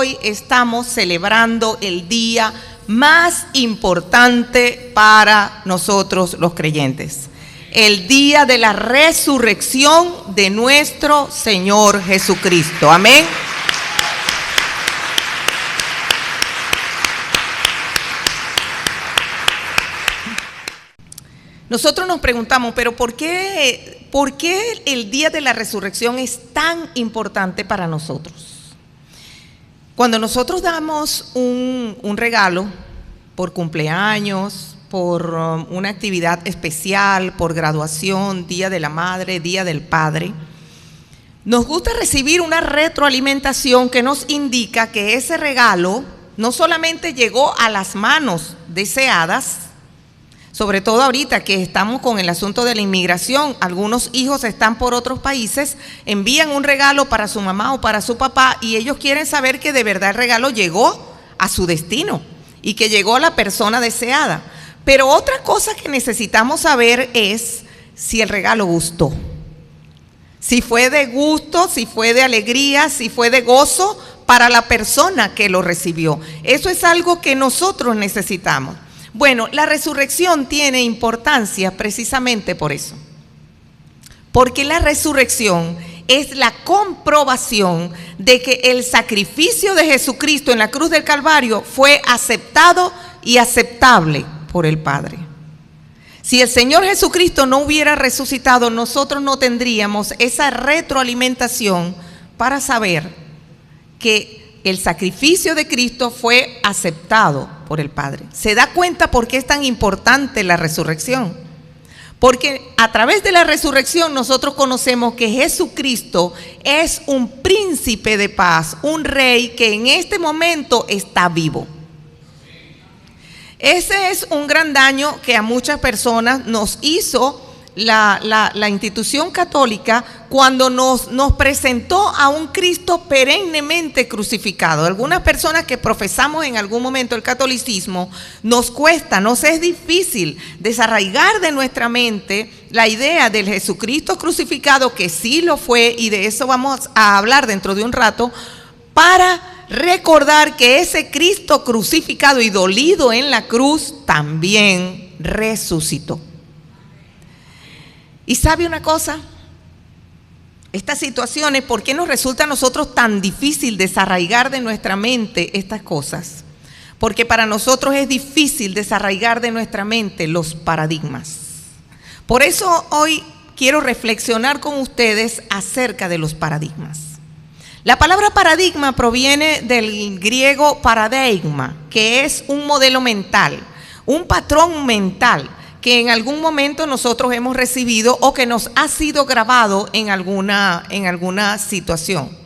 hoy estamos celebrando el día más importante para nosotros los creyentes, el día de la resurrección de nuestro Señor Jesucristo. Amén. Nosotros nos preguntamos, pero ¿por qué el día de la resurrección es tan importante para nosotros? Cuando nosotros damos un regalo por cumpleaños, por una actividad especial, por graduación, Día de la Madre, Día del Padre, nos gusta recibir una retroalimentación que nos indica que ese regalo no solamente llegó a las manos deseadas, sobre todo ahorita que estamos con el asunto de la inmigración, algunos hijos están por otros países, envían un regalo para su mamá o para su papá y ellos quieren saber que de verdad el regalo llegó a su destino y que llegó a la persona deseada. Pero otra cosa que necesitamos saber es si el regalo gustó, si fue de gusto, si fue de alegría, si fue de gozo para la persona que lo recibió. Eso es algo que nosotros necesitamos. Bueno, la resurrección tiene importancia precisamente por eso, porque la resurrección es la comprobación de que el sacrificio de Jesucristo en la cruz del Calvario fue aceptado y aceptable por el Padre. Si el Señor Jesucristo no hubiera resucitado, nosotros no tendríamos esa retroalimentación para saber que el sacrificio de Cristo fue aceptado por el Padre. ¿Se da cuenta por qué es tan importante la resurrección? Porque a través de la resurrección nosotros conocemos que Jesucristo es un príncipe de paz, un rey que en este momento está vivo. Ese es un gran daño que a muchas personas nos hizo la institución católica cuando nos presentó a un Cristo perennemente crucificado. Algunas personas que profesamos en algún momento el catolicismo, nos es difícil desarraigar de nuestra mente la idea del Jesucristo crucificado, que sí lo fue, y de eso vamos a hablar dentro de un rato, para recordar que ese Cristo crucificado y dolido en la cruz también resucitó. ¿Y sabe una cosa? Estas situaciones, ¿por qué nos resulta a nosotros tan difícil desarraigar de nuestra mente estas cosas? Porque para nosotros es difícil desarraigar de nuestra mente los paradigmas. Por eso hoy quiero reflexionar con ustedes acerca de los paradigmas. La palabra paradigma proviene del griego paradigma, que es un modelo mental, un patrón mental que en algún momento nosotros hemos recibido o que nos ha sido grabado en alguna situación.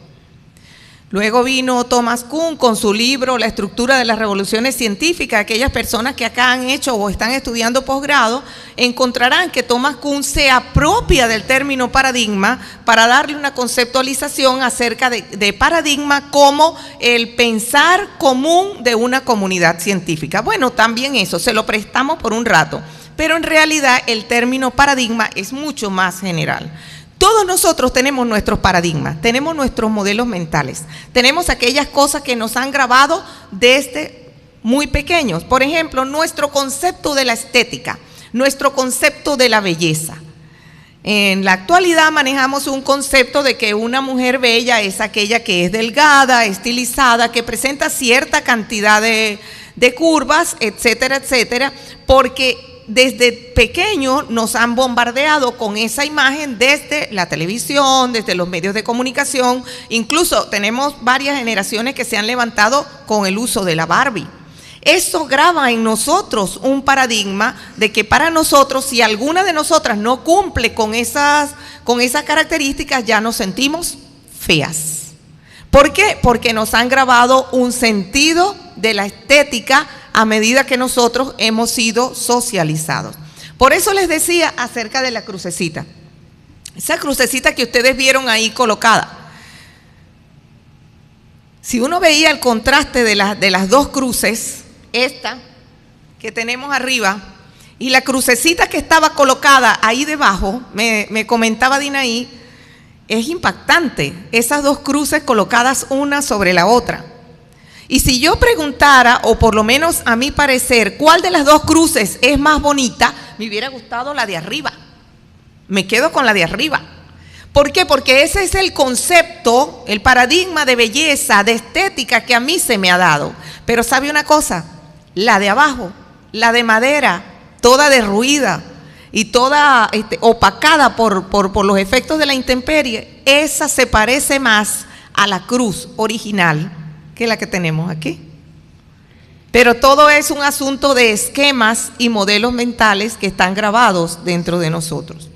Luego vino Thomas Kuhn con su libro La estructura de las revoluciones científicas. Aquellas personas que acá han hecho o están estudiando posgrado encontrarán que Thomas Kuhn se apropia del término paradigma para darle una conceptualización acerca de paradigma como el pensar común de una comunidad científica. Bueno, también eso, se lo prestamos por un rato. Pero en realidad el término paradigma es mucho más general. Todos nosotros tenemos nuestros paradigmas, tenemos nuestros modelos mentales, tenemos aquellas cosas que nos han grabado desde muy pequeños. Por ejemplo, nuestro concepto de la estética, nuestro concepto de la belleza. En la actualidad manejamos un concepto de que una mujer bella es aquella que es delgada, estilizada, que presenta cierta cantidad de curvas, etcétera, etcétera, porque desde pequeño nos han bombardeado con esa imagen desde la televisión, desde los medios de comunicación. Incluso tenemos varias generaciones que se han levantado con el uso de la Barbie. Eso graba en nosotros un paradigma de que para nosotros, si alguna de nosotras no cumple con esas características, ya nos sentimos feas. ¿Por qué? Porque nos han grabado un sentido de la estética a medida que nosotros hemos sido socializados. Por eso les decía acerca de la crucecita. Esa crucecita que ustedes vieron ahí colocada. Si uno veía el contraste de las dos cruces, esta que tenemos arriba y la crucecita que estaba colocada ahí debajo, me comentaba Dinaí, es impactante. Esas dos cruces colocadas una sobre la otra. Y si yo preguntara, o por lo menos a mi parecer, cuál de las dos cruces es más bonita, me hubiera gustado la de arriba. Me quedo con la de arriba. ¿Por qué? Porque ese es el concepto, el paradigma de belleza, de estética que a mí se me ha dado. Pero ¿sabe una cosa? La de abajo, la de madera, toda derruida y toda opacada por los efectos de la intemperie, esa se parece más a la cruz original que la que tenemos aquí. Pero todo es un asunto de esquemas y modelos mentales que están grabados dentro de nosotros.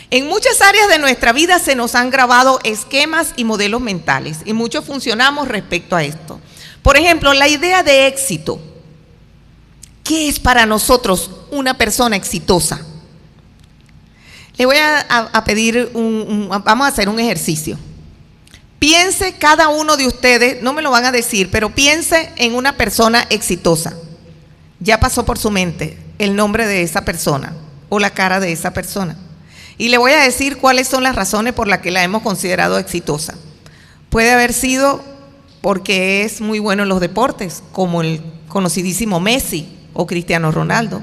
En muchas áreas de nuestra vida se nos han grabado esquemas y modelos mentales y muchos funcionamos respecto a esto. Por ejemplo, la idea de éxito. ¿Qué es para nosotros una persona exitosa? Le voy a pedir, vamos a hacer un ejercicio. Piense cada uno de ustedes, no me lo van a decir, pero piense en una persona exitosa. Ya pasó por su mente el nombre de esa persona o la cara de esa persona. Y le voy a decir cuáles son las razones por las que la hemos considerado exitosa. Puede haber sido porque es muy bueno en los deportes, como el conocidísimo Messi o Cristiano Ronaldo.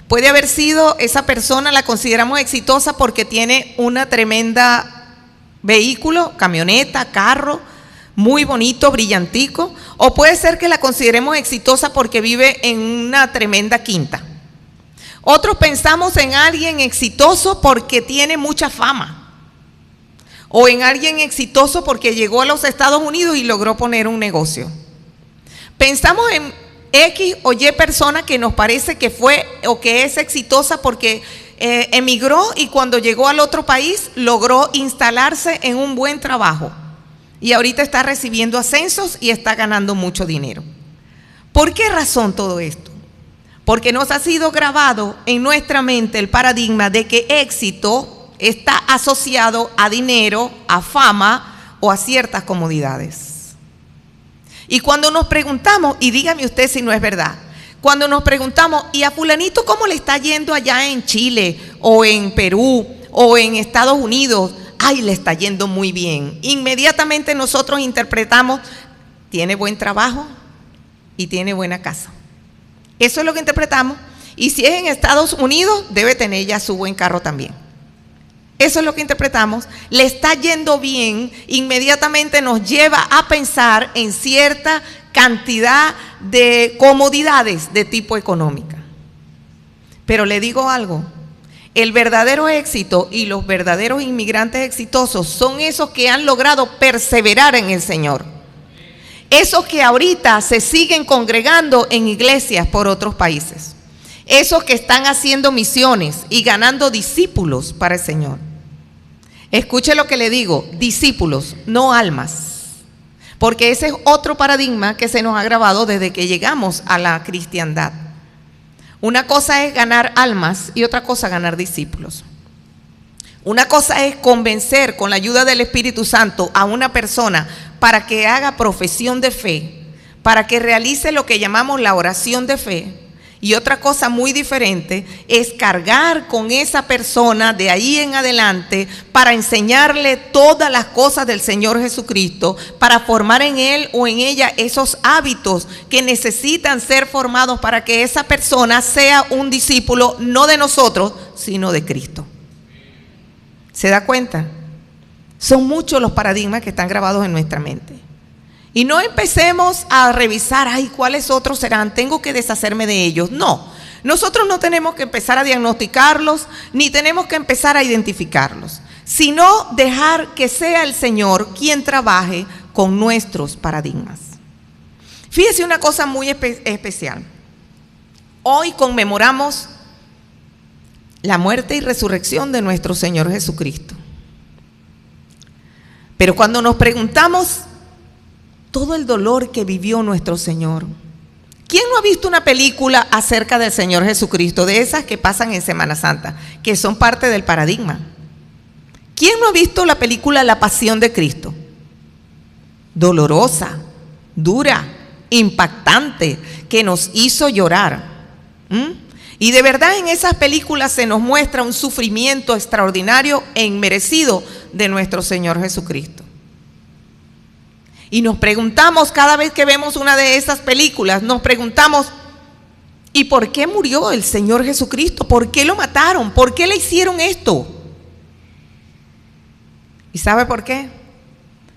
Puede haber sido esa persona, la consideramos exitosa porque tiene una tremenda vehículo, camioneta, carro, muy bonito, brillantico. O puede ser que la consideremos exitosa porque vive en una tremenda quinta. Otros pensamos en alguien exitoso porque tiene mucha fama. O en alguien exitoso porque llegó a los Estados Unidos y logró poner un negocio. Pensamos en X o Y persona que nos parece que fue o que es exitosa porque emigró y cuando llegó al otro país logró instalarse en un buen trabajo. Y ahorita está recibiendo ascensos y está ganando mucho dinero. ¿Por qué razón todo esto? Porque nos ha sido grabado en nuestra mente el paradigma de que éxito está asociado a dinero, a fama o a ciertas comodidades. Y cuando nos preguntamos, y dígame usted si no es verdad, cuando nos preguntamos, ¿y a fulanito cómo le está yendo allá en Chile o en Perú o en Estados Unidos? Ay, le está yendo muy bien. Inmediatamente nosotros interpretamos, tiene buen trabajo y tiene buena casa. Eso es lo que interpretamos. Y si es en Estados Unidos, debe tener ya su buen carro también. Eso es lo que interpretamos. Le está yendo bien, inmediatamente nos lleva a pensar en cierta cantidad de comodidades de tipo económica. Pero le digo algo, el verdadero éxito y los verdaderos inmigrantes exitosos son esos que han logrado perseverar en el Señor. Esos que ahorita se siguen congregando en iglesias por otros países. Esos que están haciendo misiones y ganando discípulos para el Señor. Escuche lo que le digo, discípulos, no almas. Porque ese es otro paradigma que se nos ha grabado desde que llegamos a la cristiandad. Una cosa es ganar almas y otra cosa ganar discípulos. Una cosa es convencer con la ayuda del Espíritu Santo a una persona para que haga profesión de fe, para que realice lo que llamamos la oración de fe. Y otra cosa muy diferente es cargar con esa persona de ahí en adelante para enseñarle todas las cosas del Señor Jesucristo, para formar en él o en ella esos hábitos que necesitan ser formados para que esa persona sea un discípulo no de nosotros, sino de Cristo. ¿Se da cuenta? Son muchos los paradigmas que están grabados en nuestra mente. Y no empecemos a revisar, ay, ¿cuáles otros serán? Tengo que deshacerme de ellos. No, nosotros no tenemos que empezar a diagnosticarlos, ni tenemos que empezar a identificarlos, sino dejar que sea el Señor quien trabaje con nuestros paradigmas. Fíjese una cosa muy especial. Hoy conmemoramos la muerte y resurrección de nuestro Señor Jesucristo. Pero cuando nos preguntamos todo el dolor que vivió nuestro Señor, ¿quién no ha visto una película acerca del Señor Jesucristo, de esas que pasan en Semana Santa, que son parte del paradigma? ¿Quién no ha visto la película La Pasión de Cristo? Dolorosa, dura, impactante, que nos hizo llorar. Y de verdad en esas películas se nos muestra un sufrimiento extraordinario e inmerecido de nuestro Señor Jesucristo. Y nos preguntamos, cada vez que vemos una de esas películas, nos preguntamos, ¿y por qué murió el Señor Jesucristo? ¿Por qué lo mataron? ¿Por qué le hicieron esto? ¿Y sabe por qué?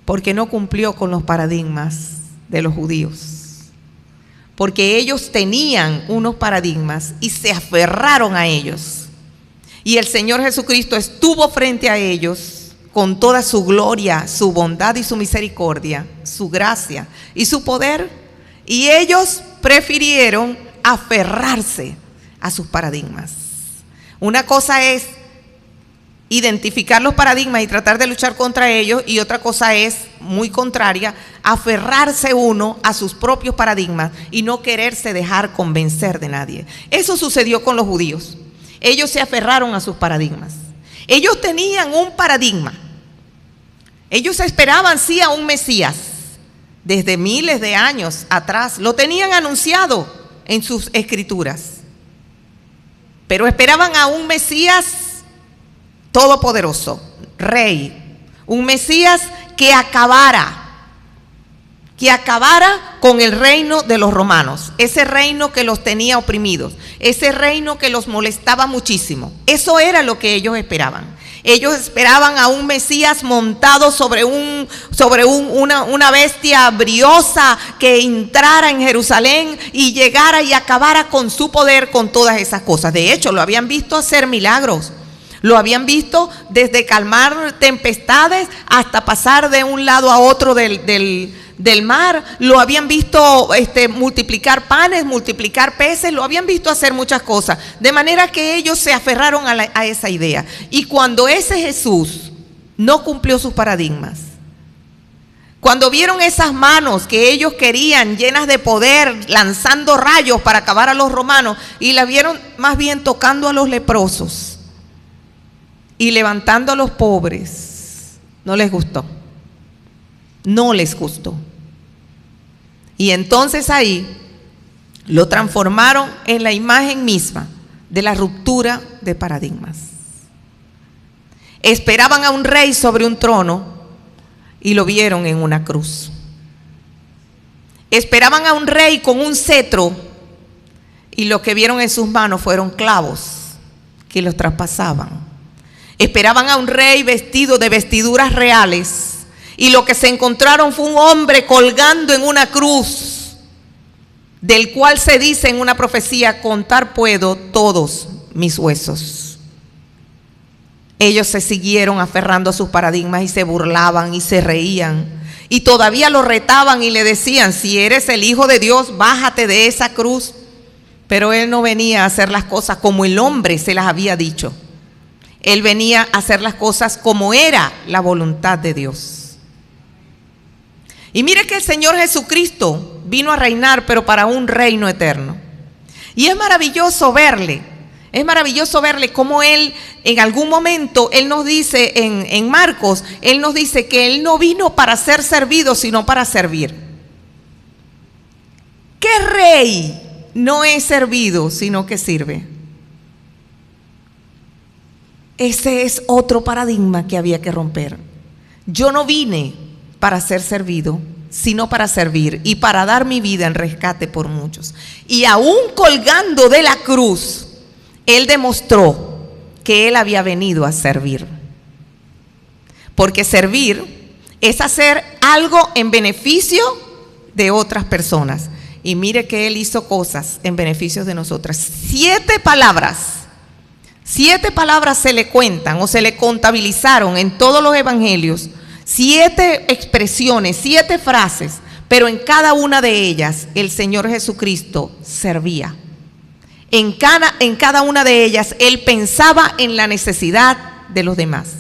Porque no cumplió con los paradigmas de los judíos. Porque ellos tenían unos paradigmas y se aferraron a ellos. Y el Señor Jesucristo estuvo frente a ellos con toda su gloria, su bondad y su misericordia, su gracia y su poder. Y ellos prefirieron aferrarse a sus paradigmas. Una cosa es identificar los paradigmas y tratar de luchar contra ellos, y otra cosa es, muy contraria, aferrarse uno a sus propios paradigmas y no quererse dejar convencer de nadie. Eso sucedió con los judíos. Ellos se aferraron a sus paradigmas. Ellos tenían un paradigma. Ellos esperaban sí a un Mesías. Desde miles de años atrás lo tenían anunciado en sus escrituras. Pero esperaban a un Mesías todopoderoso, rey, un Mesías que acabara con el reino de los romanos, ese reino que los tenía oprimidos, ese reino que los molestaba muchísimo. Eso era lo que ellos esperaban. Ellos esperaban a un Mesías montado sobre una bestia briosa que entrara en Jerusalén y llegara y acabara con su poder, con todas esas cosas. De hecho, lo habían visto hacer milagros. Lo habían visto desde calmar tempestades hasta pasar de un lado a otro del mar. Lo habían visto multiplicar panes, multiplicar peces. Lo habían visto hacer muchas cosas. De manera que ellos se aferraron a esa idea. Y cuando ese Jesús no cumplió sus paradigmas, cuando vieron esas manos que ellos querían, llenas de poder, lanzando rayos para acabar a los romanos, y la vieron más bien tocando a los leprosos y levantando a los pobres, no les gustó. No les gustó. Y entonces ahí lo transformaron en la imagen misma de la ruptura de paradigmas. Esperaban a un rey sobre un trono y lo vieron en una cruz. Esperaban a un rey con un cetro y lo que vieron en sus manos fueron clavos que los traspasaban. Esperaban a un rey vestido de vestiduras reales y lo que se encontraron fue un hombre colgando en una cruz, del cual se dice en una profecía: contar puedo todos mis huesos. Ellos se siguieron aferrando a sus paradigmas y se burlaban y se reían y todavía lo retaban y le decían: si eres el Hijo de Dios, bájate de esa cruz. Pero él no venía a hacer las cosas como el hombre se las había dicho. Él venía a hacer las cosas como era la voluntad de Dios. Y mire que el Señor Jesucristo vino a reinar, pero para un reino eterno. Y es maravilloso verle cómo Él en algún momento, Él nos dice en Marcos, Él nos dice que Él no vino para ser servido, sino para servir. ¿Qué rey no es servido, sino que sirve? Ese es otro paradigma que había que romper. Yo no vine para ser servido, sino para servir y para dar mi vida en rescate por muchos. Y aún colgando de la cruz, Él demostró que Él había venido a servir. Porque servir es hacer algo en beneficio de otras personas. Y mire que Él hizo cosas en beneficio de nosotras. 7 palabras se le cuentan o se le contabilizaron en todos los evangelios. 7 expresiones, 7 frases, pero en cada una de ellas el Señor Jesucristo servía. En cada una de ellas Él pensaba en la necesidad de los demás.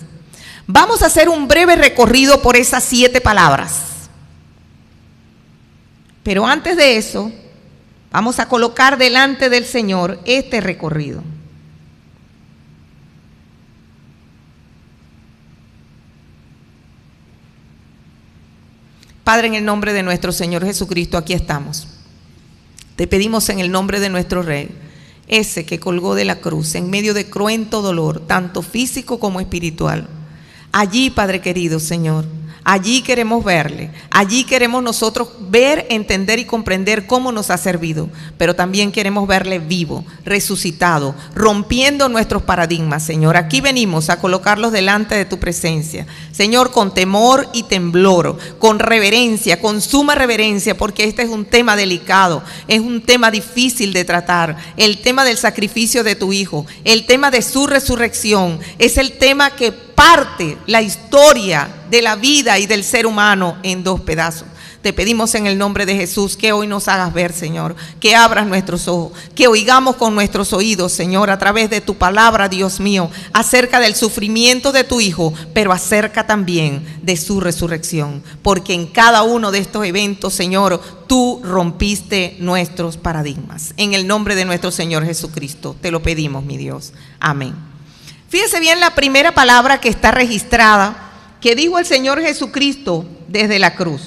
Vamos a hacer un breve recorrido por esas 7 palabras. Pero antes de eso, vamos a colocar delante del Señor este recorrido. Padre, en el nombre de nuestro Señor Jesucristo, aquí estamos. Te pedimos en el nombre de nuestro Rey, ese que colgó de la cruz en medio de cruento dolor, tanto físico como espiritual. Allí, Padre querido, Señor, Allí queremos verle, allí queremos nosotros ver, entender y comprender cómo nos ha servido, pero también queremos verle vivo, resucitado, rompiendo nuestros paradigmas, Señor. Aquí venimos a colocarlos delante de tu presencia, Señor, con temor y temblor, con reverencia, con suma reverencia, porque este es un tema delicado, es un tema difícil de tratar, el tema del sacrificio de tu Hijo, el tema de su resurrección, es el tema que parte la historia de la vida y del ser humano en dos pedazos. Te pedimos en el nombre de Jesús que hoy nos hagas ver, Señor, que abras nuestros ojos, que oigamos con nuestros oídos, Señor, a través de tu palabra, Dios mío, acerca del sufrimiento de tu Hijo, pero acerca también de su resurrección, porque en cada uno de estos eventos, Señor, tú rompiste nuestros paradigmas. En el nombre de nuestro Señor Jesucristo, te lo pedimos, mi Dios. Amén. Fíjese bien la primera palabra que está registrada, que dijo el Señor Jesucristo desde la cruz.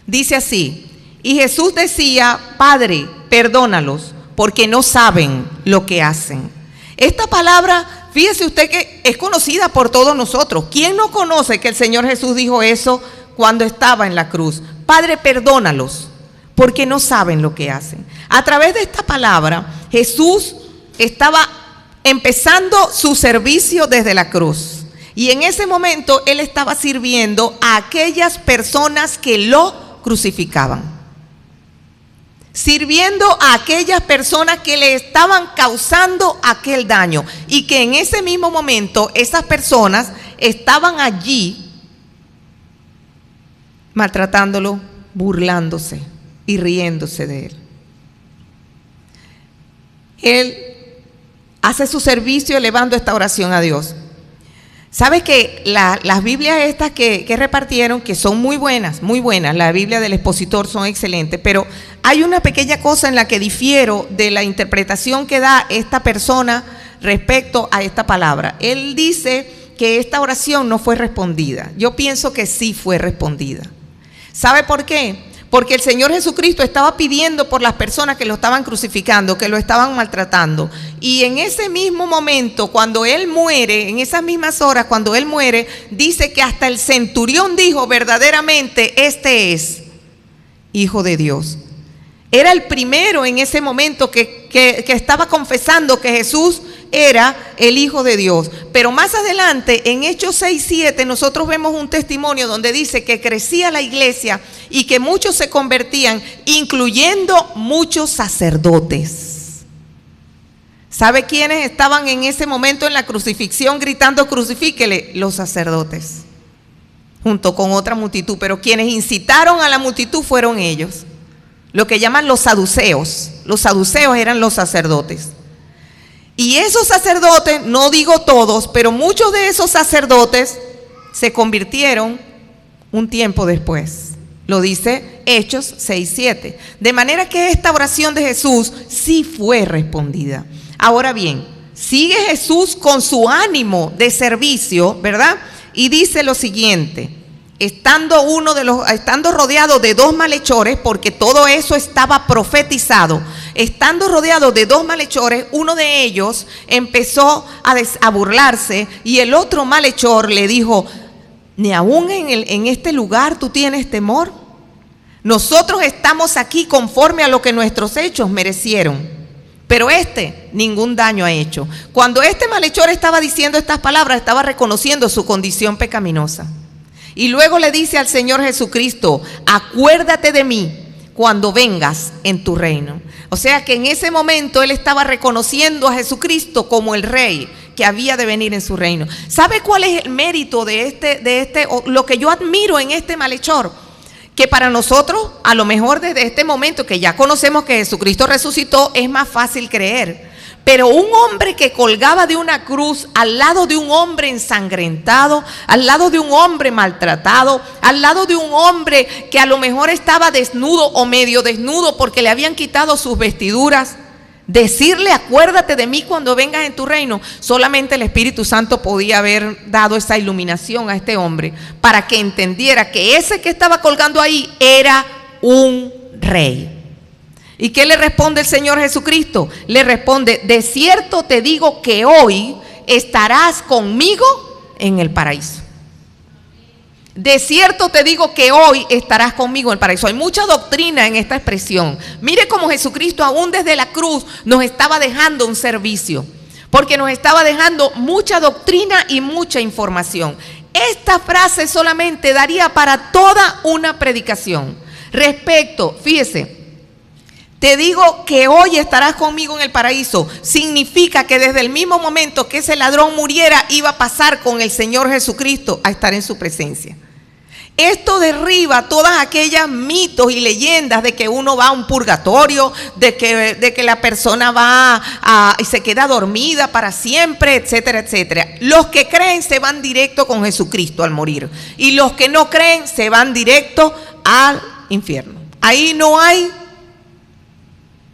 Dice así: y Jesús decía, Padre, perdónalos, porque no saben lo que hacen. Esta palabra, fíjese usted que es conocida por todos nosotros. ¿Quién no conoce que el Señor Jesús dijo eso cuando estaba en la cruz? Padre, perdónalos, porque no saben lo que hacen. A través de esta palabra, Jesús estaba empezando su servicio desde la cruz. Y en ese momento Él estaba sirviendo a aquellas personas que lo crucificaban. Sirviendo a aquellas personas que le estaban causando aquel daño. Y que en ese mismo momento esas personas estaban allí maltratándolo, burlándose y riéndose de él. Él hace su servicio elevando esta oración a Dios. ¿Sabes que las Biblias estas que repartieron, que son muy buenas, la Biblia del expositor son excelentes, pero hay una pequeña cosa en la que difiero de la interpretación que da esta persona respecto a esta palabra? Él dice que esta oración no fue respondida. Yo pienso que sí fue respondida. ¿Sabe por qué? Porque el Señor Jesucristo estaba pidiendo por las personas que lo estaban crucificando, que lo estaban maltratando. Y en ese mismo momento, cuando Él muere, en esas mismas horas, cuando Él muere, dice que hasta el centurión dijo, verdaderamente, este es Hijo de Dios. Era el primero en ese momento que estaba confesando que Jesús era el Hijo de Dios. Pero más adelante, en Hechos 6:7, nosotros vemos un testimonio donde dice que crecía la iglesia y que muchos se convertían, incluyendo muchos sacerdotes. ¿Sabe quiénes estaban en ese momento en la crucifixión gritando crucifíquele? Los sacerdotes, junto con otra multitud, pero quienes incitaron a la multitud fueron ellos, lo que llaman los saduceos. Los saduceos eran los sacerdotes. Y esos sacerdotes, no digo todos, pero muchos de esos sacerdotes se convirtieron un tiempo después. Lo dice Hechos 6:7. De manera que esta oración de Jesús sí fue respondida. Ahora bien, sigue Jesús con su ánimo de servicio, ¿verdad? Y dice lo siguiente: estando rodeado de dos malhechores, porque todo eso estaba profetizado, estando rodeado de dos malhechores, uno de ellos empezó a burlarse y el otro malhechor le dijo, ¿ni aún en este lugar tú tienes temor? Nosotros estamos aquí conforme a lo que nuestros hechos merecieron, pero ningún daño ha hecho. Cuando este malhechor estaba diciendo estas palabras, estaba reconociendo su condición pecaminosa. Y luego le dice al Señor Jesucristo, acuérdate de mí cuando vengas en tu reino. O sea que en ese momento él estaba reconociendo a Jesucristo como el Rey que había de venir en su reino. ¿Sabe cuál es el mérito lo que yo admiro en este malhechor? Que para nosotros, a lo mejor desde este momento que ya conocemos que Jesucristo resucitó, es más fácil creer. Pero un hombre que colgaba de una cruz al lado de un hombre ensangrentado, al lado de un hombre maltratado, al lado de un hombre que a lo mejor estaba desnudo o medio desnudo porque le habían quitado sus vestiduras, decirle acuérdate de mí cuando vengas en tu reino, solamente el Espíritu Santo podía haber dado esa iluminación a este hombre para que entendiera que ese que estaba colgando ahí era un rey. ¿Y qué le responde el Señor Jesucristo? Le responde, de cierto te digo que hoy estarás conmigo en el paraíso. de cierto te digo que hoy estarás conmigo en el paraíso. Hay mucha doctrina en esta expresión. Mire cómo Jesucristo aún desde la cruz nos estaba dejando un servicio, porque nos estaba dejando mucha doctrina y mucha información. Esta frase solamente daría para toda una predicación. Respecto, fíjese, te digo que hoy estarás conmigo en el paraíso. Significa que desde el mismo momento que ese ladrón muriera, iba a pasar con el Señor Jesucristo a estar en su presencia. Esto derriba todas aquellas mitos y leyendas de que uno va a un purgatorio, de que la persona va y se queda dormida para siempre, etcétera, etcétera. Los que creen se van directo con Jesucristo al morir, y los que no creen se van directo al infierno. Ahí no hay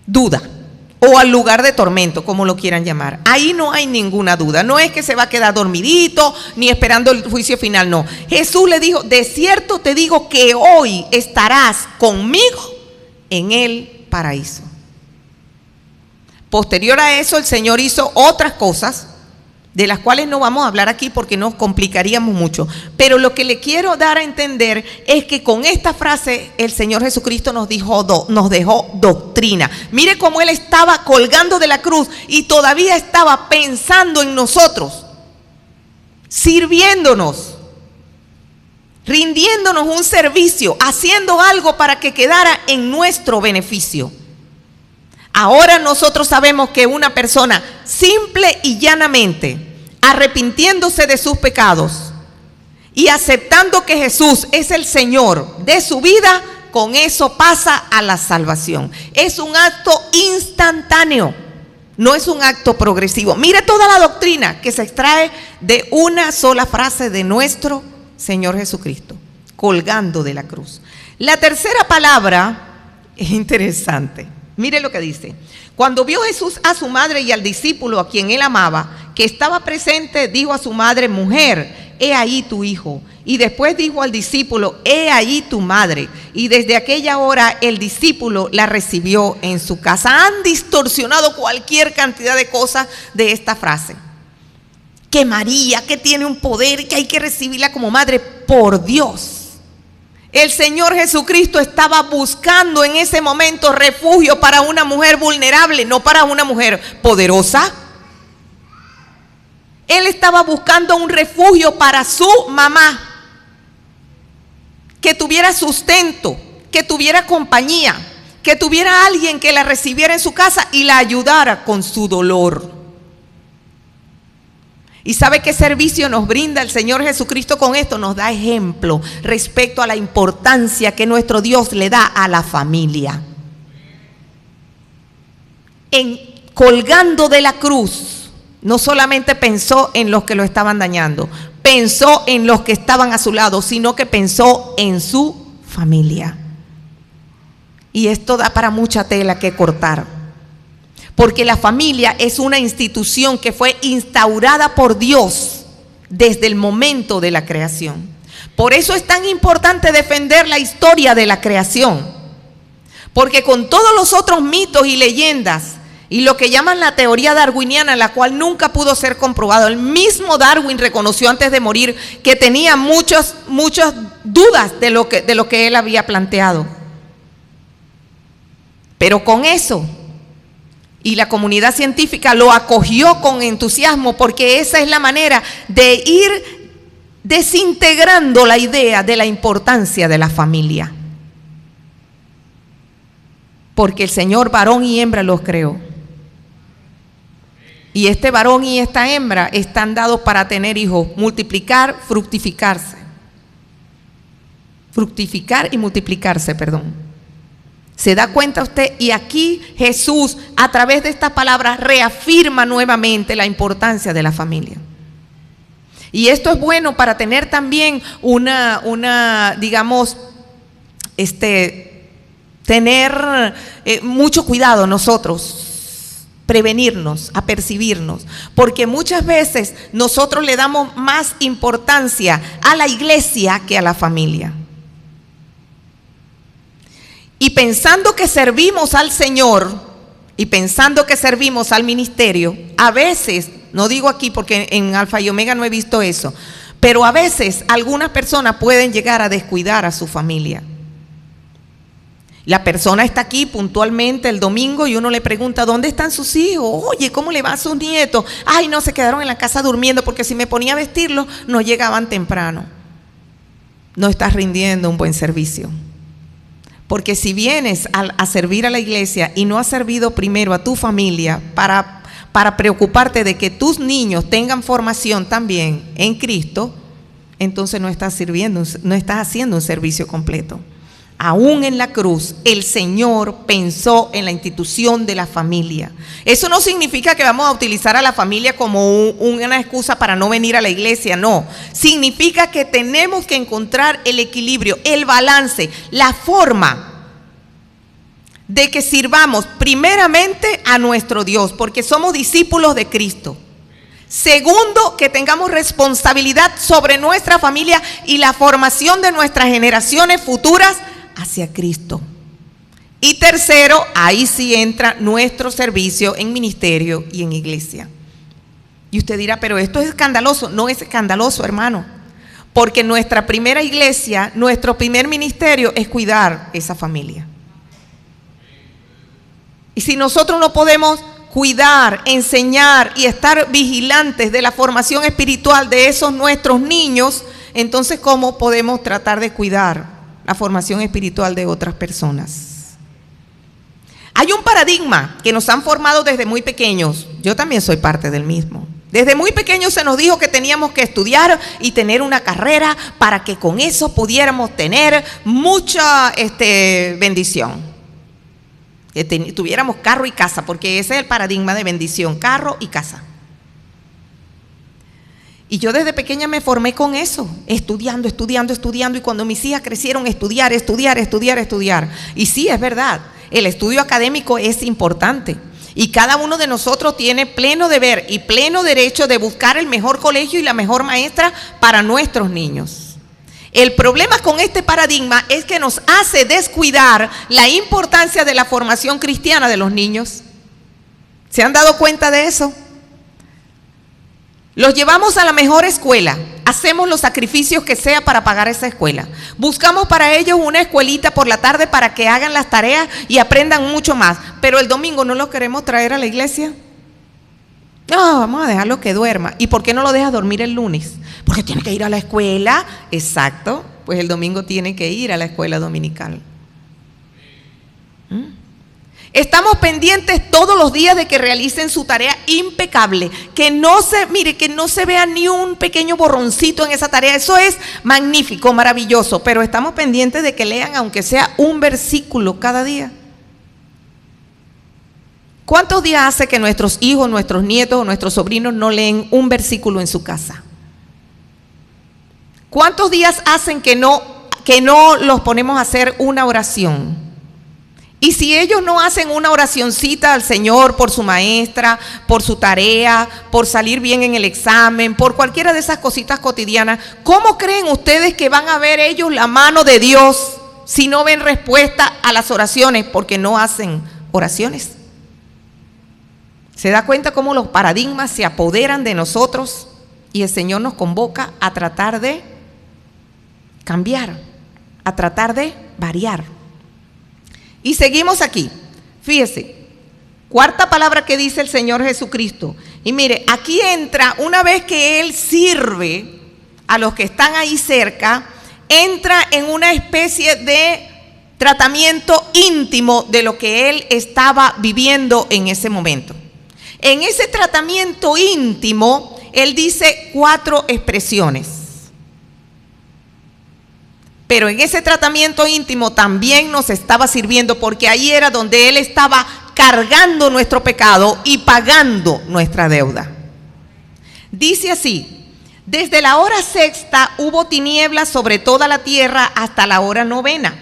duda, o al lugar de tormento, como lo quieran llamar. Ahí no hay ninguna duda. No es que se va a quedar dormidito ni esperando el juicio final, no. Jesús le dijo, de cierto te digo que hoy estarás conmigo en el paraíso. Posterior a eso, el Señor hizo otras cosas de las cuales no vamos a hablar aquí porque nos complicaríamos mucho. Pero lo que le quiero dar a entender es que con esta frase el Señor Jesucristo nos dejó doctrina. Mire cómo Él estaba colgando de la cruz y todavía estaba pensando en nosotros, sirviéndonos, rindiéndonos un servicio, haciendo algo para que quedara en nuestro beneficio. Ahora nosotros sabemos que una persona simple y llanamente, arrepintiéndose de sus pecados y aceptando que Jesús es el Señor de su vida, con eso pasa a la salvación. Es un acto instantáneo, no es un acto progresivo. Mire toda la doctrina que se extrae de una sola frase de nuestro Señor Jesucristo, colgando de la cruz. La tercera palabra es interesante. Mire lo que dice. Cuando vio Jesús a su madre y al discípulo a quien él amaba, que estaba presente, dijo a su madre: mujer, he ahí tu hijo. Y después dijo al discípulo: he ahí tu madre. Y desde aquella hora el discípulo la recibió en su casa. Han distorsionado cualquier cantidad de cosas de esta frase. Que María, que tiene un poder, que hay que recibirla como madre. Por Dios. El Señor Jesucristo estaba buscando en ese momento refugio para una mujer vulnerable, no para una mujer poderosa. Él estaba buscando un refugio para su mamá, que tuviera sustento, que tuviera compañía, que tuviera alguien que la recibiera en su casa y la ayudara con su dolor. ¿Y sabe qué servicio nos brinda el Señor Jesucristo con esto? Nos da ejemplo respecto a la importancia que nuestro Dios le da a la familia. Colgando de la cruz, no solamente pensó en los que lo estaban dañando, pensó en los que estaban a su lado, sino que pensó en su familia. Y esto da para mucha tela que cortar. Porque la familia es una institución que fue instaurada por Dios desde el momento de la creación. Por eso es tan importante defender la historia de la creación. Porque con todos los otros mitos y leyendas y lo que llaman la teoría darwiniana, la cual nunca pudo ser comprobado, el mismo Darwin reconoció antes de morir que tenía muchas dudas de lo que él había planteado. Pero con eso, y la comunidad científica lo acogió con entusiasmo, porque esa es la manera de ir desintegrando la idea de la importancia de la familia. Porque el Señor varón y hembra los creó. Y este varón y esta hembra están dados para tener hijos, multiplicar, fructificarse. Fructificar y multiplicarse, perdón. ¿Se da cuenta usted? Y aquí Jesús, a través de estas palabras, reafirma nuevamente la importancia de la familia. Y esto es bueno para tener también tener mucho cuidado nosotros, prevenirnos, apercibirnos, porque muchas veces nosotros le damos más importancia a la iglesia que a la familia. Y pensando que servimos al Señor y pensando que servimos al ministerio, a veces, no digo aquí porque en Alfa y Omega no he visto eso, Pero a veces algunas personas pueden llegar a descuidar a su familia. La persona está aquí puntualmente el domingo y uno le pregunta, ¿dónde están sus hijos? Oye, ¿cómo le va a sus nietos? Ay, no, se quedaron en la casa durmiendo porque si me ponía a vestirlos no llegaban temprano. No estás rindiendo un buen servicio. Porque si vienes a servir a la iglesia y no has servido primero a tu familia para preocuparte de que tus niños tengan formación también en Cristo, entonces no estás sirviendo, no estás haciendo un servicio completo. Aún en la cruz, el Señor pensó en la institución de la familia. Eso no significa que vamos a utilizar a la familia como una excusa para no venir a la iglesia, no. Significa que tenemos que encontrar el equilibrio, el balance, la forma de que sirvamos primeramente a nuestro Dios, porque somos discípulos de Cristo. Segundo, que tengamos responsabilidad sobre nuestra familia y la formación de nuestras generaciones futuras hacia Cristo. Y tercero, ahí sí entra nuestro servicio en ministerio y en iglesia. Y usted dirá, pero esto es escandaloso. No es escandaloso, hermano, porque nuestra primera iglesia, nuestro primer ministerio es cuidar esa familia. Y si nosotros no podemos cuidar, enseñar y estar vigilantes de la formación espiritual de esos nuestros niños, entonces ¿cómo podemos tratar de cuidar la formación espiritual de otras personas? Hay un paradigma que nos han formado desde muy pequeños. Yo también soy parte del mismo. Desde muy pequeños se nos dijo que teníamos que estudiar y tener una carrera para que con eso pudiéramos tener mucha bendición. Que tuviéramos carro y casa, porque ese es el paradigma de bendición, carro y casa. Y yo desde pequeña me formé con eso, estudiando, y cuando mis hijas crecieron, estudiar. Y sí, es verdad, el estudio académico es importante. Y cada uno de nosotros tiene pleno deber y pleno derecho de buscar el mejor colegio y la mejor maestra para nuestros niños. El problema con este paradigma es que nos hace descuidar la importancia de la formación cristiana de los niños. ¿Se han dado cuenta de eso? Los llevamos a la mejor escuela, hacemos los sacrificios que sea para pagar esa escuela. Buscamos para ellos una escuelita por la tarde para que hagan las tareas y aprendan mucho más. Pero el domingo no los queremos traer a la iglesia. No, vamos a dejarlo que duerma. ¿Y por qué no lo dejas dormir el lunes? Porque tiene que ir a la escuela. Exacto, pues el domingo tiene que ir a la escuela dominical. Estamos pendientes todos los días de que realicen su tarea impecable, que no se vea ni un pequeño borroncito en esa tarea. Eso es magnífico, maravilloso, pero estamos pendientes de que lean aunque sea un versículo cada día. ¿Cuántos días hace que nuestros hijos, nuestros nietos o nuestros sobrinos no leen un versículo en su casa? ¿Cuántos días hacen que no los ponemos a hacer una oración? Y si ellos no hacen una oracioncita al Señor por su maestra, por su tarea, por salir bien en el examen, por cualquiera de esas cositas cotidianas, ¿cómo creen ustedes que van a ver ellos la mano de Dios si no ven respuesta a las oraciones? Porque no hacen oraciones. ¿Se da cuenta cómo los paradigmas se apoderan de nosotros y el Señor nos convoca a tratar de cambiar, a tratar de variar? Y seguimos aquí. Fíjese, cuarta palabra que dice el Señor Jesucristo. Y mire, aquí entra, una vez que Él sirve a los que están ahí cerca, entra en una especie de tratamiento íntimo de lo que Él estaba viviendo en ese momento. En ese tratamiento íntimo, Él dice 4 expresiones. Pero en ese tratamiento íntimo también nos estaba sirviendo, porque ahí era donde Él estaba cargando nuestro pecado y pagando nuestra deuda. Dice así: desde la hora sexta hubo tinieblas sobre toda la tierra hasta la hora novena.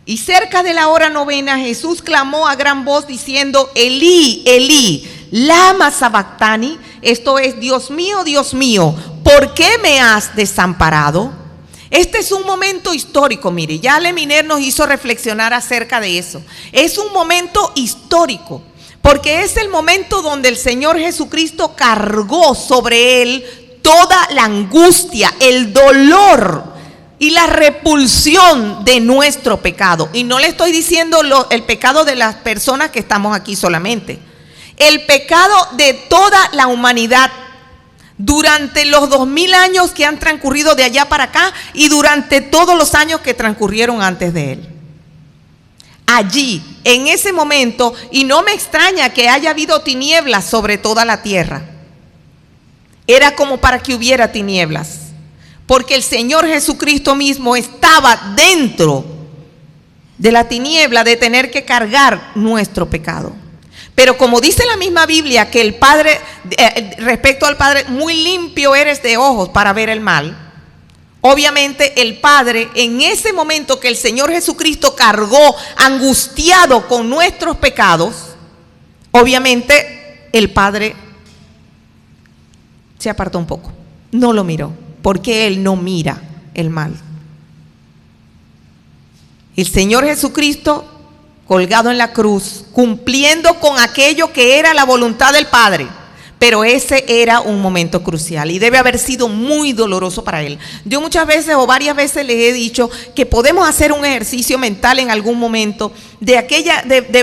Y cerca de la hora novena Jesús clamó a gran voz diciendo: Elí, Elí, lama sabactani. Esto es: Dios mío, ¿por qué me has desamparado? Este es un momento histórico, mire, ya Leminer nos hizo reflexionar acerca de eso. Es un momento histórico, porque es el momento donde el Señor Jesucristo cargó sobre Él toda la angustia, el dolor y la repulsión de nuestro pecado. Y no le estoy diciendo el pecado de las personas que estamos aquí solamente. El pecado de toda la humanidad durante los 2000 años que han transcurrido de allá para acá y durante todos los años que transcurrieron antes de él. Allí, en ese momento, y no me extraña que haya habido tinieblas sobre toda la tierra. Era como para que hubiera tinieblas, porque el Señor Jesucristo mismo estaba dentro de la tiniebla de tener que cargar nuestro pecado. Pero como dice la misma Biblia que el Padre, respecto al Padre, muy limpio eres de ojos para ver el mal. Obviamente el Padre, en ese momento que el Señor Jesucristo cargó angustiado con nuestros pecados, obviamente el Padre se apartó un poco, no lo miró, porque Él no mira el mal. El Señor Jesucristo colgado en la cruz, cumpliendo con aquello que era la voluntad del Padre. Pero ese era un momento crucial y debe haber sido muy doloroso para él. Yo muchas veces o varias veces les he dicho que podemos hacer un ejercicio mental en algún momento de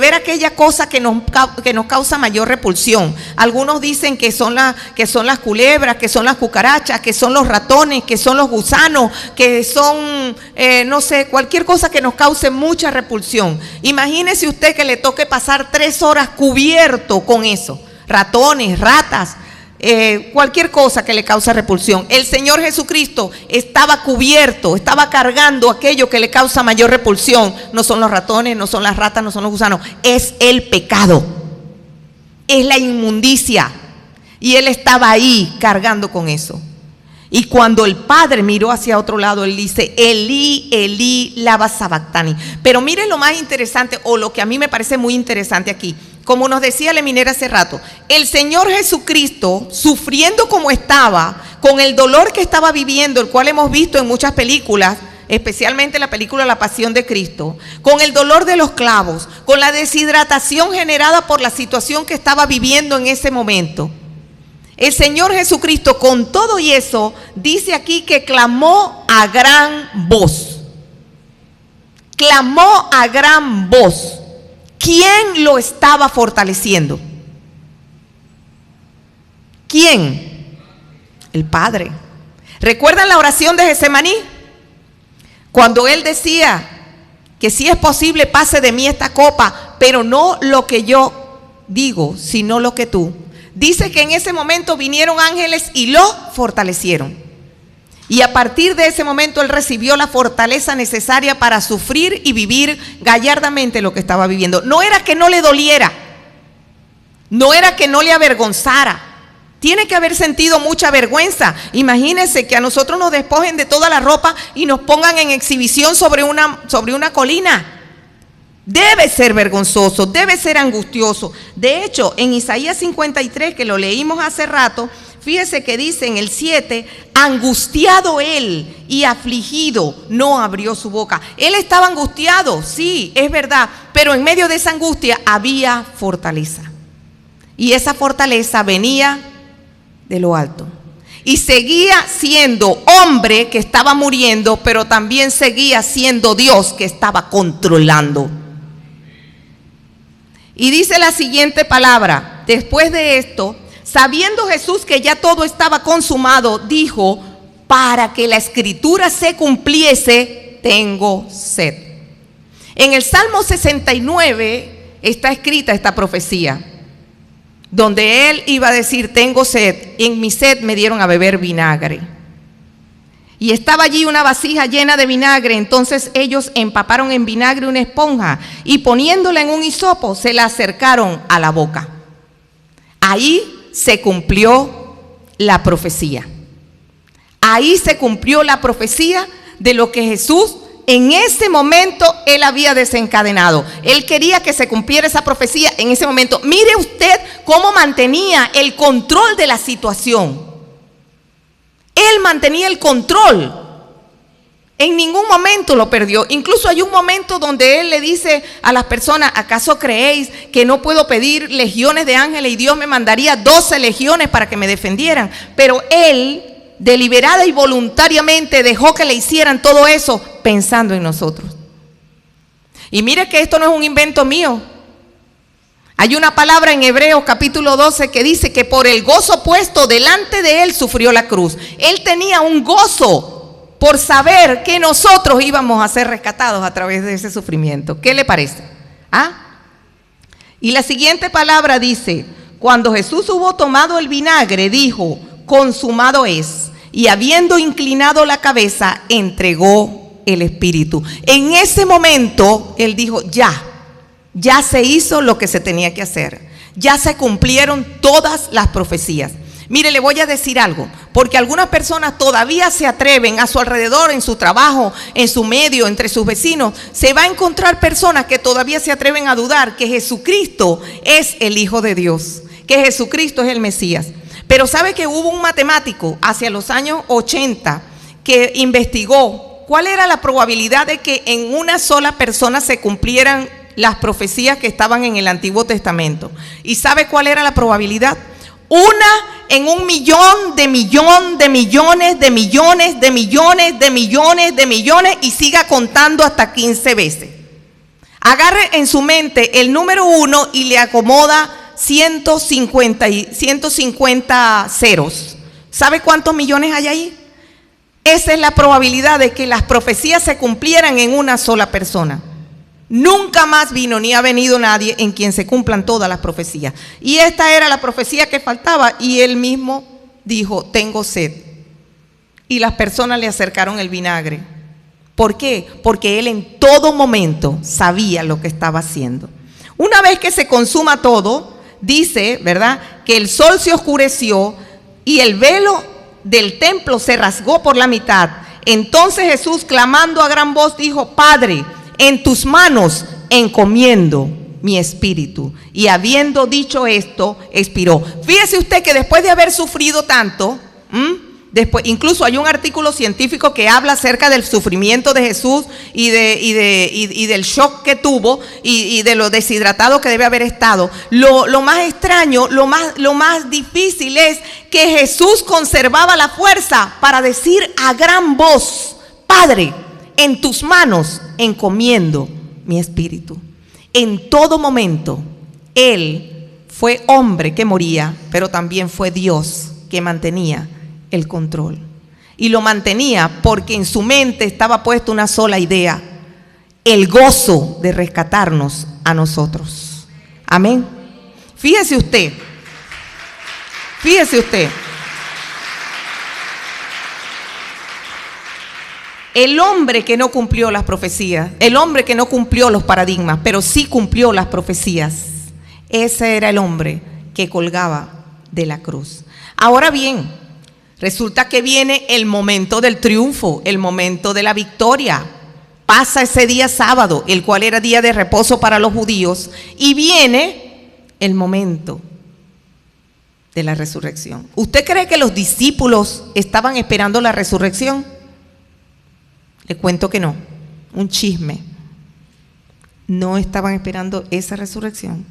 ver aquella cosa que nos causa mayor repulsión. Algunos dicen que son las culebras, que son las cucarachas, que son los ratones, que son los gusanos, que son, no sé, cualquier cosa que nos cause mucha repulsión. Imagínese usted que le toque pasar 3 horas cubierto con eso. Ratones, ratas, cualquier cosa que le causa repulsión. El Señor Jesucristo estaba cubierto, estaba cargando aquello que le causa mayor repulsión. No son los ratones, no son las ratas, no son los gusanos, es el pecado, es la inmundicia. Y Él estaba ahí cargando con eso. Y cuando el Padre miró hacia otro lado, Él dice, Elí, Elí, lama sabactani. Pero miren lo más interesante, o lo que a mí me parece muy interesante aquí. Como nos decía Leminera hace rato, el Señor Jesucristo, sufriendo como estaba, con el dolor que estaba viviendo, el cual hemos visto en muchas películas, especialmente la película La Pasión de Cristo, con el dolor de los clavos, con la deshidratación generada por la situación que estaba viviendo en ese momento. El Señor Jesucristo, con todo y eso, dice aquí que clamó a gran voz. Clamó a gran voz. ¿Quién lo estaba fortaleciendo? ¿Quién? El Padre. ¿Recuerdan la oración de Getsemaní? Cuando Él decía que si es posible pase de mí esta copa, pero no lo que yo digo, sino lo que tú. Dice que en ese momento vinieron ángeles y lo fortalecieron. Y a partir de ese momento Él recibió la fortaleza necesaria para sufrir y vivir gallardamente lo que estaba viviendo. No era que no le doliera, no era que no le avergonzara. Tiene que haber sentido mucha vergüenza. Imagínense que a nosotros nos despojen de toda la ropa y nos pongan en exhibición sobre una colina. Debe ser vergonzoso, debe ser angustioso. De hecho, en Isaías 53, que lo leímos hace rato, fíjese que dice en el 7, angustiado él y afligido, no abrió su boca. Él estaba angustiado, sí, es verdad, pero en medio de esa angustia había fortaleza. Y esa fortaleza venía de lo alto. Y seguía siendo hombre que estaba muriendo, pero también seguía siendo Dios que estaba controlando. Y dice la siguiente palabra, después de esto, sabiendo Jesús que ya todo estaba consumado, dijo, para que la escritura se cumpliese, tengo sed. En el Salmo 69 está escrita esta profecía, donde él iba a decir, tengo sed, y en mi sed me dieron a beber vinagre. Y estaba allí una vasija llena de vinagre, entonces ellos empaparon en vinagre una esponja y poniéndola en un hisopo se la acercaron a la boca. Ahí se cumplió la profecía. Ahí se cumplió la profecía de lo que Jesús en ese momento Él había desencadenado. Él quería que se cumpliera esa profecía en ese momento. Mire usted cómo mantenía el control de la situación. Él mantenía el control. En ningún momento lo perdió. Incluso hay un momento donde Él le dice a las personas, ¿acaso creéis que no puedo pedir legiones de ángeles y Dios me mandaría 12 legiones para que me defendieran? Pero Él deliberada y voluntariamente dejó que le hicieran todo eso pensando en nosotros. Y mire que esto no es un invento mío. Hay una palabra en Hebreos capítulo 12 que dice que por el gozo puesto delante de él sufrió la cruz. Él tenía un gozo por saber que nosotros íbamos a ser rescatados a través de ese sufrimiento. ¿Qué le parece? Y la siguiente palabra dice: cuando Jesús hubo tomado el vinagre, dijo: consumado es. Y habiendo inclinado la cabeza, entregó el espíritu. En ese momento, él dijo: ya se hizo lo que se tenía que hacer. Ya se cumplieron todas las profecías. Mire, le voy a decir algo, porque algunas personas todavía se atreven a su alrededor, en su trabajo, en su medio, entre sus vecinos. Se va a encontrar personas que todavía se atreven a dudar que Jesucristo es el Hijo de Dios, que Jesucristo es el Mesías. Pero sabe que hubo un matemático hacia los años 80 que investigó cuál era la probabilidad de que en una sola persona se cumplieran las profecías que estaban en el Antiguo Testamento. ¿Y sabe cuál era la probabilidad? Una en 1.000.000 de millones de millones y siga contando hasta 15 veces. Agarre en su mente el número 1 y le acomoda 150 ceros. ¿Sabe cuántos millones hay ahí? Esa es la probabilidad de que las profecías se cumplieran en una sola persona. Nunca más vino ni ha venido nadie en quien se cumplan todas las profecías. Y esta era la profecía que faltaba, y él mismo dijo: tengo sed. Y las personas le acercaron el vinagre. ¿Por qué? Porque él en todo momento sabía lo que estaba haciendo. Una vez que se consuma todo, dice, ¿verdad?, que el sol se oscureció y el velo del templo se rasgó por la mitad. Entonces Jesús, clamando a gran voz, dijo: Padre, en tus manos encomiendo mi espíritu. Y habiendo dicho esto, expiró. Fíjese usted que después de haber sufrido tanto, después, incluso hay un artículo científico que habla acerca del sufrimiento de Jesús y del shock que tuvo y de lo deshidratado que debe haber estado. Lo más extraño, lo más difícil es que Jesús conservaba la fuerza para decir a gran voz: Padre, en tus manos encomiendo mi espíritu. En todo momento, Él fue hombre que moría, pero también fue Dios que mantenía el control. Y lo mantenía porque en su mente estaba puesta una sola idea: el gozo de rescatarnos a nosotros. Amén. Fíjese usted. El hombre que no cumplió las profecías, el hombre que no cumplió los paradigmas, pero sí cumplió las profecías, ese era el hombre que colgaba de la cruz. Ahora bien, resulta que viene el momento del triunfo, el momento de la victoria. Pasa ese día sábado, el cual era día de reposo para los judíos, y viene el momento de la resurrección. ¿Usted cree que los discípulos estaban esperando la resurrección? Le cuento que no, un chisme. No estaban esperando esa resurrección.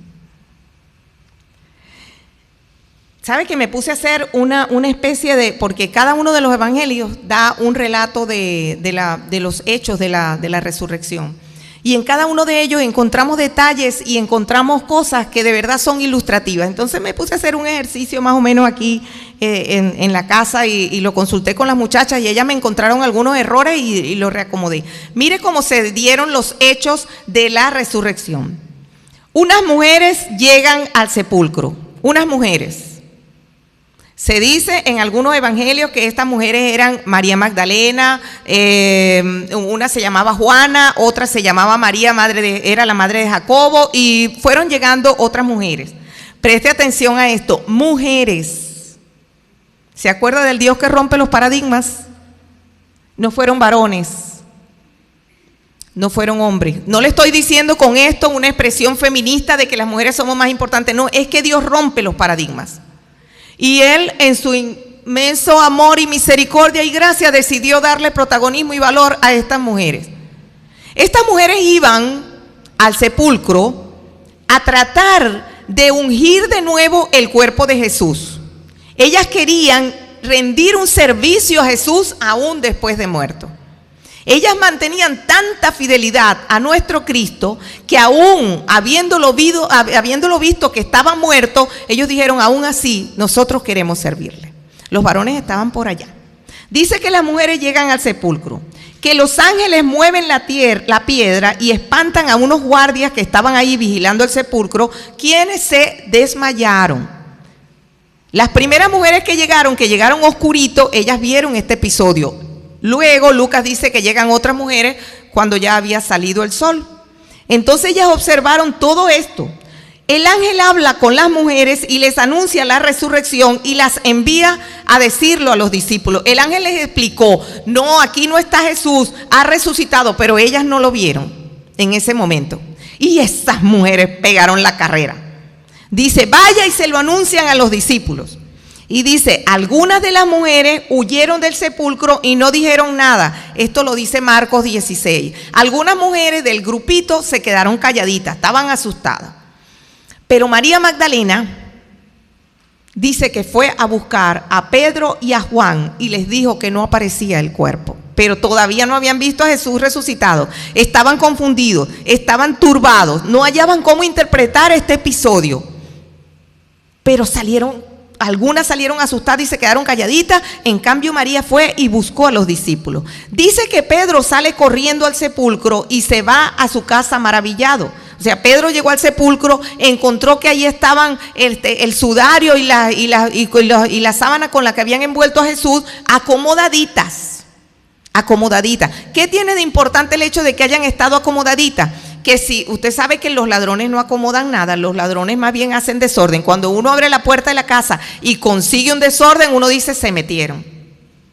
¿Sabe que me puse a hacer una especie de, porque cada uno de los evangelios da un relato de los hechos de la resurrección? Y en cada uno de ellos encontramos detalles y encontramos cosas que de verdad son ilustrativas. Entonces me puse a hacer un ejercicio más o menos aquí en la casa y lo consulté con las muchachas y ellas me encontraron algunos errores y los reacomodé. Mire cómo se dieron los hechos de la resurrección. Unas mujeres llegan al sepulcro, unas mujeres. Se dice en algunos evangelios que estas mujeres eran María Magdalena, una se llamaba Juana, otra se llamaba María, era la madre de Jacobo, y fueron llegando otras mujeres. Preste atención a esto, mujeres. ¿Se acuerda del Dios que rompe los paradigmas? No fueron varones, no fueron hombres. No le estoy diciendo con esto una expresión feminista de que las mujeres somos más importantes, no, es que Dios rompe los paradigmas. Y Él, en su inmenso amor y misericordia y gracia, decidió darle protagonismo y valor a estas mujeres. Estas mujeres iban al sepulcro a tratar de ungir de nuevo el cuerpo de Jesús. Ellas querían rendir un servicio a Jesús aún después de muerto. Ellas mantenían tanta fidelidad a nuestro Cristo que aún habiéndolo visto que estaba muerto, ellos dijeron, aún así, nosotros queremos servirle. Los varones estaban por allá. Dice que las mujeres llegan al sepulcro, que los ángeles mueven la piedra y espantan a unos guardias que estaban ahí vigilando el sepulcro, quienes se desmayaron. Las primeras mujeres que llegaron oscurito, ellas vieron este episodio. Luego Lucas dice que llegan otras mujeres cuando ya había salido el sol. Entonces ellas observaron todo esto. El ángel habla con las mujeres y les anuncia la resurrección y las envía a decirlo a los discípulos. El ángel les explicó, no, aquí no está Jesús, ha resucitado, pero ellas no lo vieron en ese momento. Y esas mujeres pegaron la carrera. Dice, vaya y se lo anuncian a los discípulos. Y dice, algunas de las mujeres huyeron del sepulcro y no dijeron nada. Esto lo dice Marcos 16. Algunas mujeres del grupito se quedaron calladitas, estaban asustadas. Pero María Magdalena dice que fue a buscar a Pedro y a Juan y les dijo que no aparecía el cuerpo. Pero todavía no habían visto a Jesús resucitado. Estaban confundidos, estaban turbados, no hallaban cómo interpretar este episodio. Pero algunas salieron asustadas y se quedaron calladitas. En cambio María fue y buscó a los discípulos. Dice que Pedro sale corriendo al sepulcro y se va a su casa maravillado. O sea, Pedro llegó al sepulcro, encontró que ahí estaban el sudario y la sábana con la que habían envuelto a Jesús acomodaditas. ¿Qué tiene de importante el hecho de que hayan estado acomodaditas? Que si usted sabe que los ladrones no acomodan nada, los ladrones más bien hacen desorden. Cuando uno abre la puerta de la casa y consigue un desorden, uno dice, se metieron.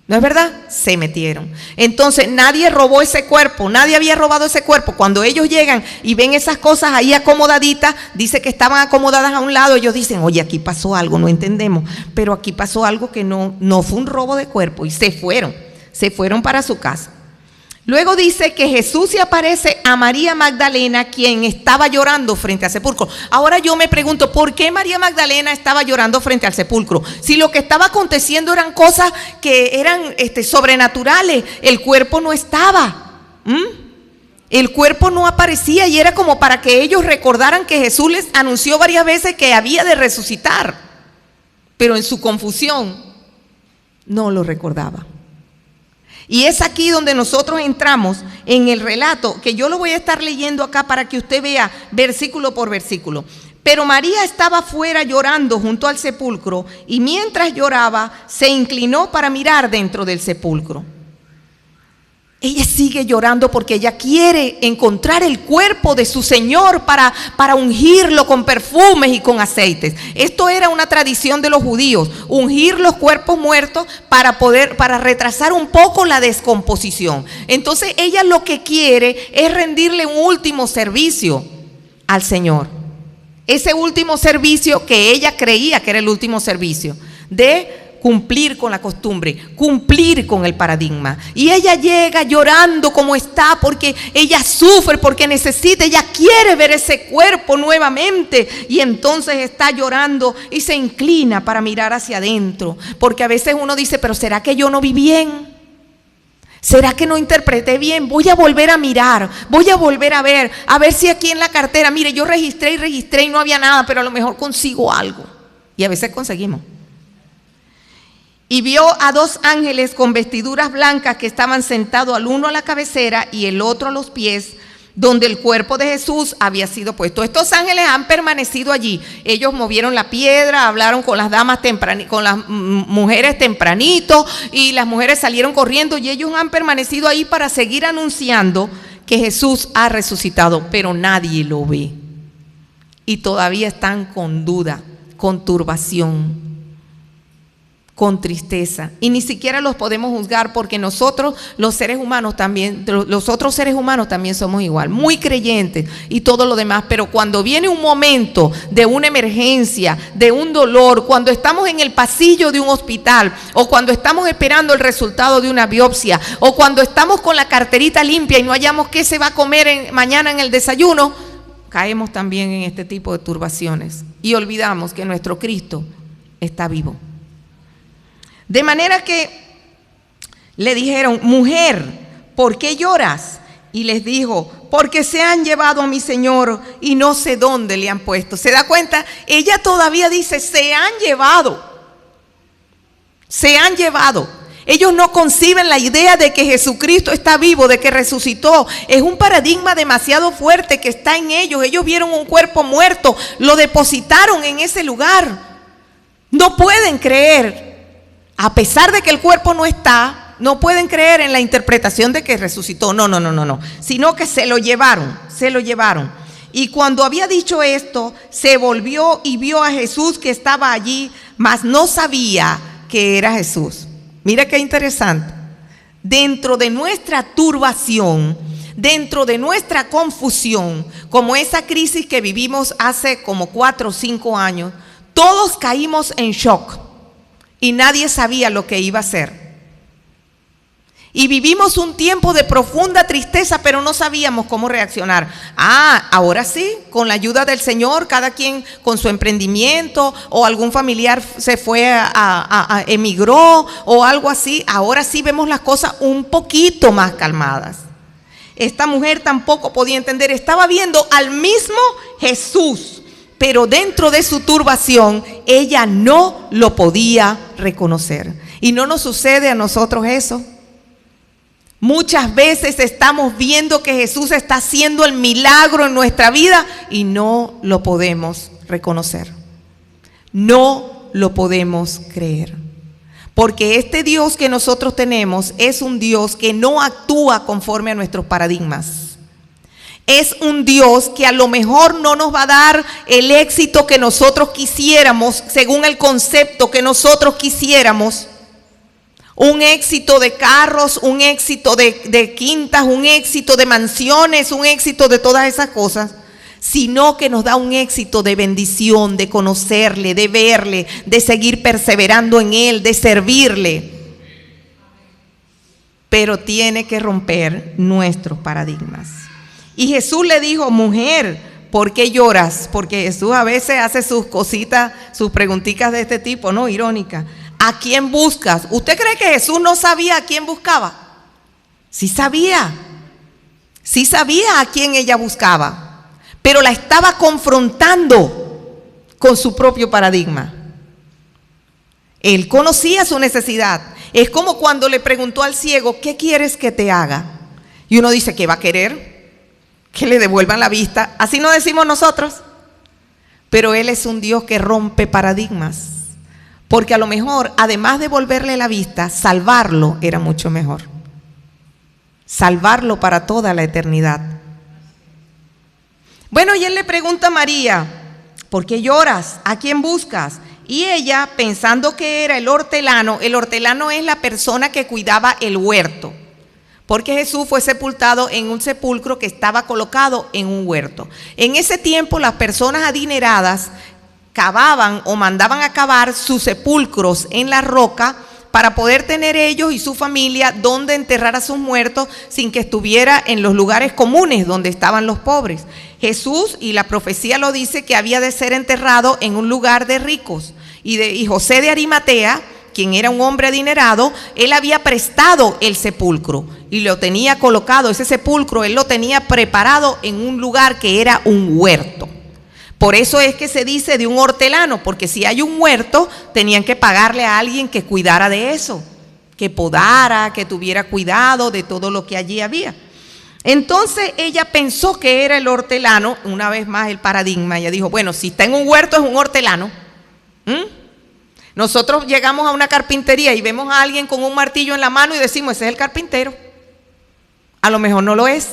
¿No es verdad? Se metieron. Entonces nadie robó ese cuerpo, nadie había robado ese cuerpo. Cuando ellos llegan y ven esas cosas ahí acomodaditas, dice que estaban acomodadas a un lado, ellos dicen, oye, aquí pasó algo, no entendemos, pero aquí pasó algo que no fue un robo de cuerpo, y se fueron para su casa. Luego dice que Jesús se aparece a María Magdalena, quien estaba llorando frente al sepulcro. Ahora yo me pregunto, ¿por qué María Magdalena estaba llorando frente al sepulcro? Si lo que estaba aconteciendo eran cosas que eran sobrenaturales, el cuerpo no estaba. El cuerpo no aparecía y era como para que ellos recordaran que Jesús les anunció varias veces que había de resucitar. Pero en su confusión no lo recordaba. Y es aquí donde nosotros entramos en el relato, que yo lo voy a estar leyendo acá para que usted vea versículo por versículo. Pero María estaba afuera llorando junto al sepulcro, y mientras lloraba se inclinó para mirar dentro del sepulcro. Ella sigue llorando porque ella quiere encontrar el cuerpo de su Señor para ungirlo con perfumes y con aceites. Esto era una tradición de los judíos, ungir los cuerpos muertos para retrasar un poco la descomposición. Entonces ella lo que quiere es rendirle un último servicio al Señor. Ese último servicio que ella creía que era el último servicio de cumplir con la costumbre, cumplir con el paradigma. Y ella llega llorando como está, porque ella sufre, porque necesita, ella quiere ver ese cuerpo nuevamente. Y entonces está llorando y se inclina para mirar hacia adentro. Porque a veces uno dice, pero ¿será que yo no vi bien? ¿Será que no interpreté bien? Voy a volver a mirar, voy a volver a ver si aquí en la cartera, mire, yo registré y no había nada, pero a lo mejor consigo algo. Y a veces conseguimos. Y vio a dos ángeles con vestiduras blancas que estaban sentados, al uno a la cabecera y el otro a los pies, donde el cuerpo de Jesús había sido puesto. Estos ángeles han permanecido allí. Ellos movieron la piedra, hablaron con las damas con las mujeres tempranito, y las mujeres salieron corriendo, y ellos han permanecido ahí para seguir anunciando que Jesús ha resucitado, pero nadie lo ve. Y todavía están con duda, con turbación, con tristeza, y ni siquiera los podemos juzgar, porque nosotros los seres humanos también, los otros seres humanos también somos igual, muy creyentes y todo lo demás, pero cuando viene un momento de una emergencia, de un dolor, cuando estamos en el pasillo de un hospital, o cuando estamos esperando el resultado de una biopsia, o cuando estamos con la carterita limpia y no hallamos qué se va a comer mañana en el desayuno, caemos también en este tipo de turbaciones y olvidamos que nuestro Cristo está vivo. De manera que le dijeron: mujer, ¿por qué lloras? Y les dijo: porque se han llevado a mi señor y no sé dónde le han puesto. ¿Se da cuenta? Ella todavía dice: se han llevado. Se han llevado. Ellos no conciben la idea de que Jesucristo está vivo, de que resucitó. Es un paradigma demasiado fuerte que está en ellos. Ellos vieron un cuerpo muerto, lo depositaron en ese lugar. No pueden creer, a pesar de que el cuerpo no está, no pueden creer en la interpretación de que resucitó. No. Sino que se lo llevaron. Y cuando había dicho esto, se volvió y vio a Jesús que estaba allí, mas no sabía que era Jesús. Mira qué interesante. Dentro de nuestra turbación, dentro de nuestra confusión, como esa crisis que vivimos hace como 4 o 5 años, todos caímos en shock y nadie sabía lo que iba a hacer. Y vivimos un tiempo de profunda tristeza, pero no sabíamos cómo reaccionar. Ahora sí, con la ayuda del Señor, cada quien con su emprendimiento, o algún familiar se fue emigró, o algo así. Ahora sí vemos las cosas un poquito más calmadas. Esta mujer tampoco podía entender, estaba viendo al mismo Jesús, pero dentro de su turbación, ella no lo podía reconocer. ¿Y no nos sucede a nosotros eso? Muchas veces estamos viendo que Jesús está haciendo el milagro en nuestra vida y no lo podemos reconocer. No lo podemos creer. Porque este Dios que nosotros tenemos es un Dios que no actúa conforme a nuestros paradigmas. Es un Dios que a lo mejor no nos va a dar el éxito que nosotros quisiéramos, según el concepto que nosotros quisiéramos. Un éxito de carros, un éxito de quintas, un éxito de mansiones, un éxito de todas esas cosas, sino que nos da un éxito de bendición, de conocerle, de verle, de seguir perseverando en él, de servirle. Pero tiene que romper nuestros paradigmas. Y Jesús le dijo: mujer, ¿por qué lloras? Porque Jesús a veces hace sus cositas, sus preguntitas de este tipo, ¿no? Irónicas. ¿A quién buscas? ¿Usted cree que Jesús no sabía a quién buscaba? Sí sabía. Sí sabía a quién ella buscaba. Pero la estaba confrontando con su propio paradigma. Él conocía su necesidad. Es como cuando le preguntó al ciego: ¿qué quieres que te haga? Y uno dice: ¿qué va a querer? Que le devuelvan la vista. Así no decimos nosotros. Pero Él es un Dios que rompe paradigmas. Porque a lo mejor, además de devolverle la vista, salvarlo era mucho mejor. Salvarlo para toda la eternidad. Bueno, y él le pregunta a María: ¿por qué lloras? ¿A quién buscas? Y ella, pensando que era el hortelano es la persona que cuidaba el huerto. Porque Jesús fue sepultado en un sepulcro que estaba colocado en un huerto. En ese tiempo, las personas adineradas cavaban o mandaban a cavar sus sepulcros en la roca para poder tener ellos y su familia donde enterrar a sus muertos sin que estuviera en los lugares comunes donde estaban los pobres. Jesús, y la profecía lo dice, que había de ser enterrado en un lugar de ricos. Y José de Arimatea, quien era un hombre adinerado, él había prestado el sepulcro y lo tenía colocado, ese sepulcro él lo tenía preparado en un lugar que era un huerto. Por eso es que se dice de un hortelano, porque si hay un huerto, tenían que pagarle a alguien que cuidara de eso, que podara, que tuviera cuidado de todo lo que allí había. Entonces ella pensó que era el hortelano, una vez más el paradigma. Ella dijo: bueno, si está en un huerto es un hortelano. Nosotros llegamos a una carpintería y vemos a alguien con un martillo en la mano y decimos: ese es el carpintero. A lo mejor no lo es,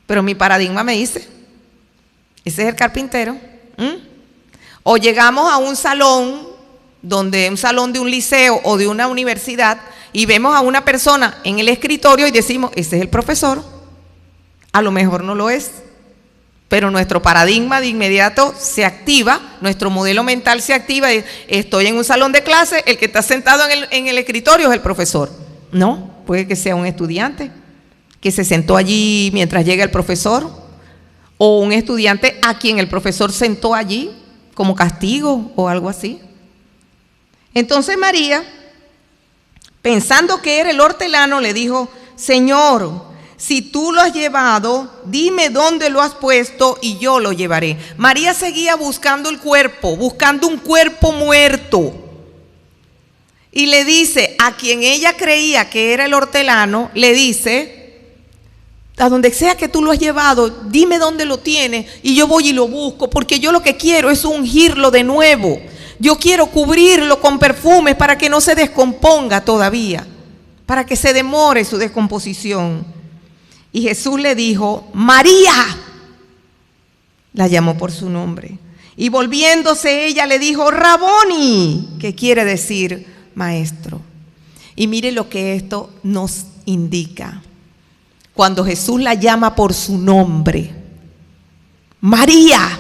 pero mi paradigma me dice: ese es el carpintero. O llegamos a un salón de un liceo o de una universidad y vemos a una persona en el escritorio y decimos: ese es el profesor. A lo mejor no lo es, pero nuestro paradigma de inmediato se activa, nuestro modelo mental se activa. Estoy en un salón de clase, el que está sentado en el escritorio es el profesor. No, puede que sea un estudiante que se sentó allí mientras llega el profesor, o un estudiante a quien el profesor sentó allí como castigo o algo así. Entonces María, pensando que era el hortelano, le dijo: Señor, si tú lo has llevado, dime dónde lo has puesto y yo lo llevaré. María seguía buscando el cuerpo, buscando un cuerpo muerto. Y le dice a quien ella creía que era el hortelano, le dice: a donde sea que tú lo has llevado, dime dónde lo tienes y yo voy y lo busco, porque yo lo que quiero es ungirlo de nuevo. Yo quiero cubrirlo con perfumes para que no se descomponga todavía, para que se demore su descomposición. Y Jesús le dijo: María. La llamó por su nombre. Y volviéndose ella le dijo: Raboni, que quiere decir maestro. Y mire lo que esto nos indica. Cuando Jesús la llama por su nombre, María,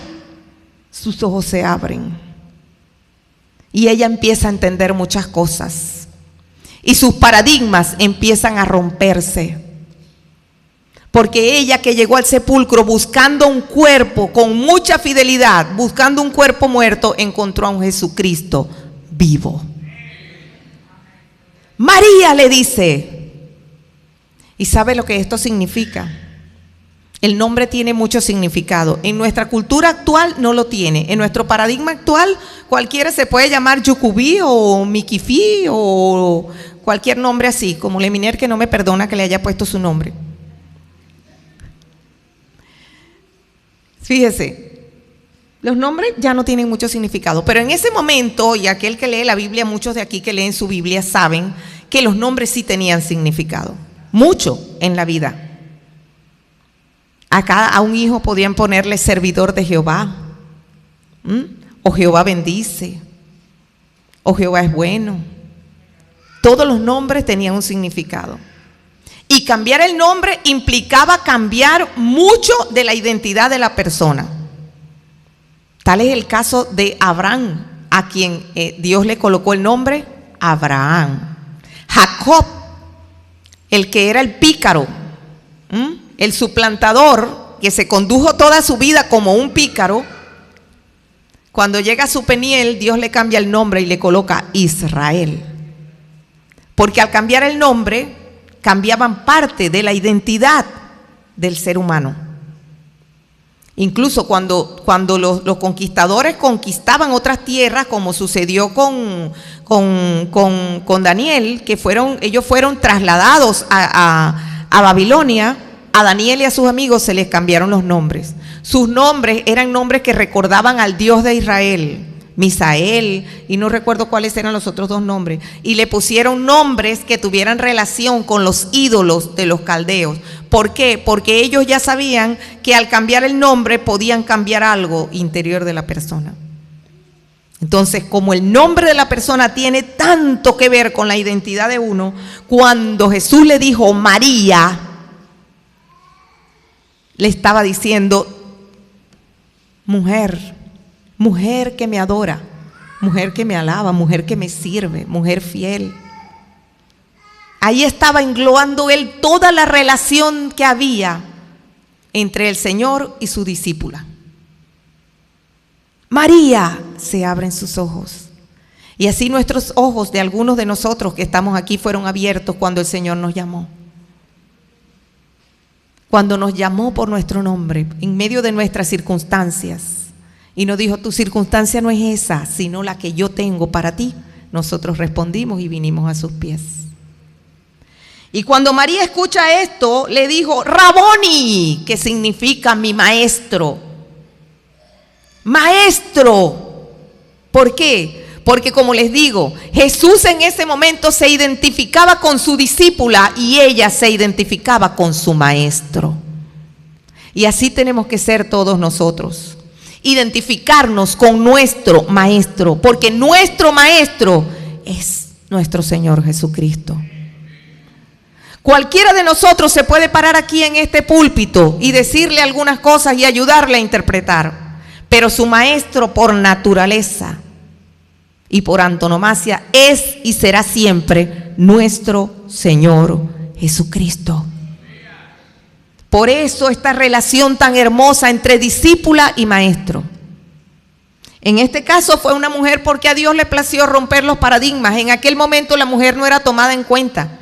sus ojos se abren y ella empieza a entender muchas cosas y sus paradigmas empiezan a romperse, porque ella, que llegó al sepulcro buscando un cuerpo con mucha fidelidad, buscando un cuerpo muerto, encontró a un Jesucristo vivo. María, le dice. ¿Y sabe lo que esto significa? El nombre tiene mucho significado. En nuestra cultura actual no lo tiene. En nuestro paradigma actual, cualquiera se puede llamar Yucubí o Miquifi o cualquier nombre así, como Leminier, que no me perdona que le haya puesto su nombre. Fíjese, los nombres ya no tienen mucho significado, pero en ese momento, y aquel que lee la Biblia, muchos de aquí que leen su Biblia saben que los nombres sí tenían significado. Mucho en la vida. Acá a un hijo podían ponerle servidor de Jehová, o Jehová bendice, o Jehová es bueno. Todos los nombres tenían un significado. Y cambiar el nombre implicaba cambiar mucho de la identidad de la persona. Tal es el caso de Abraham, a quien Dios le colocó el nombre Abraham. Jacob, el que era el pícaro, el suplantador, que se condujo toda su vida como un pícaro, cuando llega a su Peniel, Dios le cambia el nombre y le coloca Israel. Porque al cambiar el nombre, cambiaban parte de la identidad del ser humano. Incluso cuando los conquistadores conquistaban otras tierras, como sucedió con Daniel, que ellos fueron trasladados a Babilonia, a Daniel y a sus amigos se les cambiaron los nombres. Sus nombres eran nombres que recordaban al Dios de Israel, Misael, y no recuerdo cuáles eran los otros dos nombres, y le pusieron nombres que tuvieran relación con los ídolos de los caldeos. ¿Por qué? Porque ellos ya sabían que al cambiar el nombre podían cambiar algo interior de la persona. Entonces, como el nombre de la persona tiene tanto que ver con la identidad de uno, cuando Jesús le dijo María, le estaba diciendo: mujer, mujer que me adora, mujer que me alaba, mujer que me sirve, mujer fiel. Ahí estaba englobando él toda la relación que había entre el Señor y su discípula. María, se abren sus ojos. Y así nuestros ojos de algunos de nosotros que estamos aquí fueron abiertos cuando el Señor nos llamó. Cuando nos llamó por nuestro nombre, en medio de nuestras circunstancias, y nos dijo: tu circunstancia no es esa, sino la que yo tengo para ti. Nosotros respondimos y vinimos a sus pies. Y cuando María escucha esto, le dijo: Raboni, que significa mi maestro. Maestro. ¿Por qué? Porque, como les digo, Jesús en ese momento se identificaba con su discípula y ella se identificaba con su maestro. Y así tenemos que ser todos nosotros. Identificarnos con nuestro maestro, porque nuestro maestro es nuestro Señor Jesucristo. Cualquiera de nosotros se puede parar aquí en este púlpito y decirle algunas cosas y ayudarle a interpretar, pero su maestro por naturaleza y por antonomasia es y será siempre nuestro Señor Jesucristo. Por eso esta relación tan hermosa entre discípula y maestro. En este caso fue una mujer porque a Dios le plació romper los paradigmas. En aquel momento la mujer no era tomada en cuenta.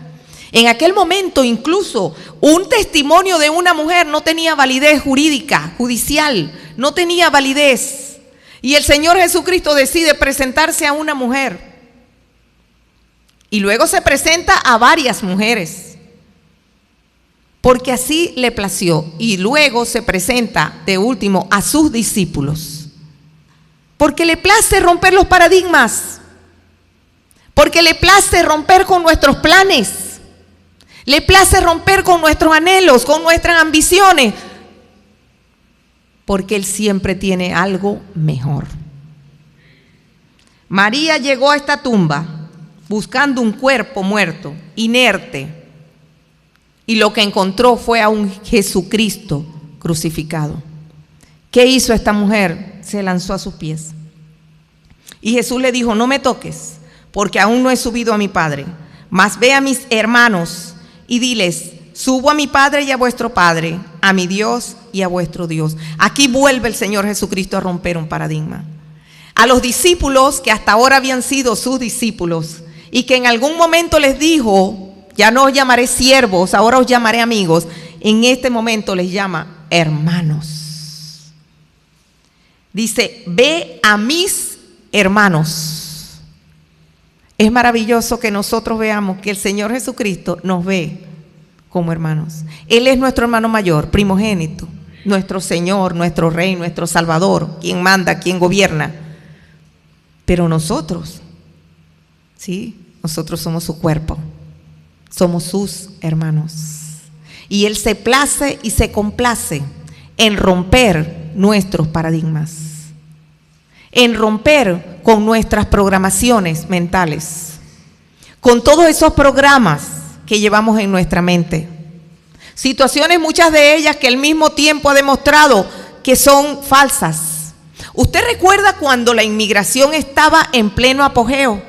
En aquel momento incluso un testimonio de una mujer no tenía validez jurídica, judicial, no tenía validez. Y el Señor Jesucristo decide presentarse a una mujer. Y luego se presenta a varias mujeres, porque así le plació. Y luego se presenta de último a sus discípulos, porque le place romper los paradigmas, porque le place romper con nuestros planes, le place romper con nuestros anhelos, con nuestras ambiciones, porque Él siempre tiene algo mejor. María llegó a esta tumba buscando un cuerpo muerto, inerte, y lo que encontró fue a un Jesucristo crucificado. ¿Qué hizo esta mujer? Se lanzó a sus pies. Y Jesús le dijo: no me toques, porque aún no he subido a mi Padre, mas ve a mis hermanos y diles: subo a mi Padre y a vuestro Padre, a mi Dios y a vuestro Dios. Aquí vuelve el Señor Jesucristo a romper un paradigma. A los discípulos que hasta ahora habían sido sus discípulos y que en algún momento les dijo: ya no os llamaré siervos, ahora os llamaré amigos. En este momento les llama hermanos. Dice: ve a mis hermanos. Es maravilloso que nosotros veamos que el Señor Jesucristo nos ve como hermanos. Él es nuestro hermano mayor, primogénito, nuestro Señor, nuestro Rey, nuestro Salvador, quien manda, quien gobierna. Pero nosotros, sí, nosotros somos su cuerpo, somos sus hermanos. Y Él se place y se complace en romper nuestros paradigmas, en romper con nuestras programaciones mentales, con todos esos programas que llevamos en nuestra mente. Situaciones, muchas de ellas que al mismo tiempo ha demostrado que son falsas. ¿Usted recuerda cuando la inmigración estaba en pleno apogeo?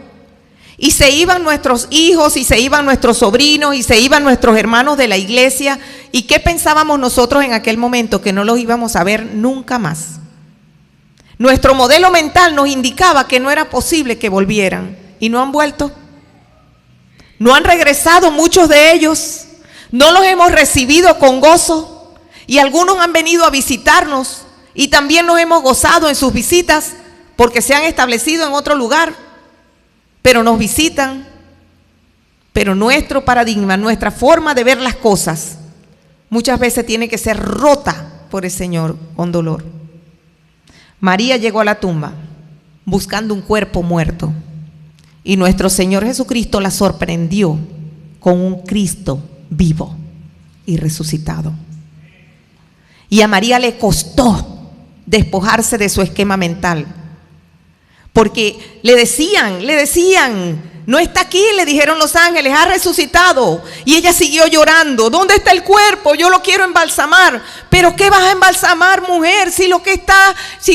Y se iban nuestros hijos, y se iban nuestros sobrinos, y se iban nuestros hermanos de la iglesia. ¿Y qué pensábamos nosotros en aquel momento? Que no los íbamos a ver nunca más. Nuestro modelo mental nos indicaba que no era posible que volvieran. ¿Y no han vuelto? No han regresado muchos de ellos. No los hemos recibido con gozo. Y algunos han venido a visitarnos. Y también nos hemos gozado en sus visitas porque se han establecido en otro lugar. Pero nos visitan. Pero nuestro paradigma, nuestra forma de ver las cosas, muchas veces tiene que ser rota por el Señor con dolor. María llegó a la tumba buscando un cuerpo muerto. Y nuestro Señor Jesucristo la sorprendió con un Cristo vivo y resucitado. Y a María le costó despojarse de su esquema mental. Porque le decían, no está aquí, le dijeron los ángeles, ha resucitado. Y ella siguió llorando. ¿Dónde está el cuerpo? Yo lo quiero embalsamar. ¿Pero qué vas a embalsamar, mujer? Si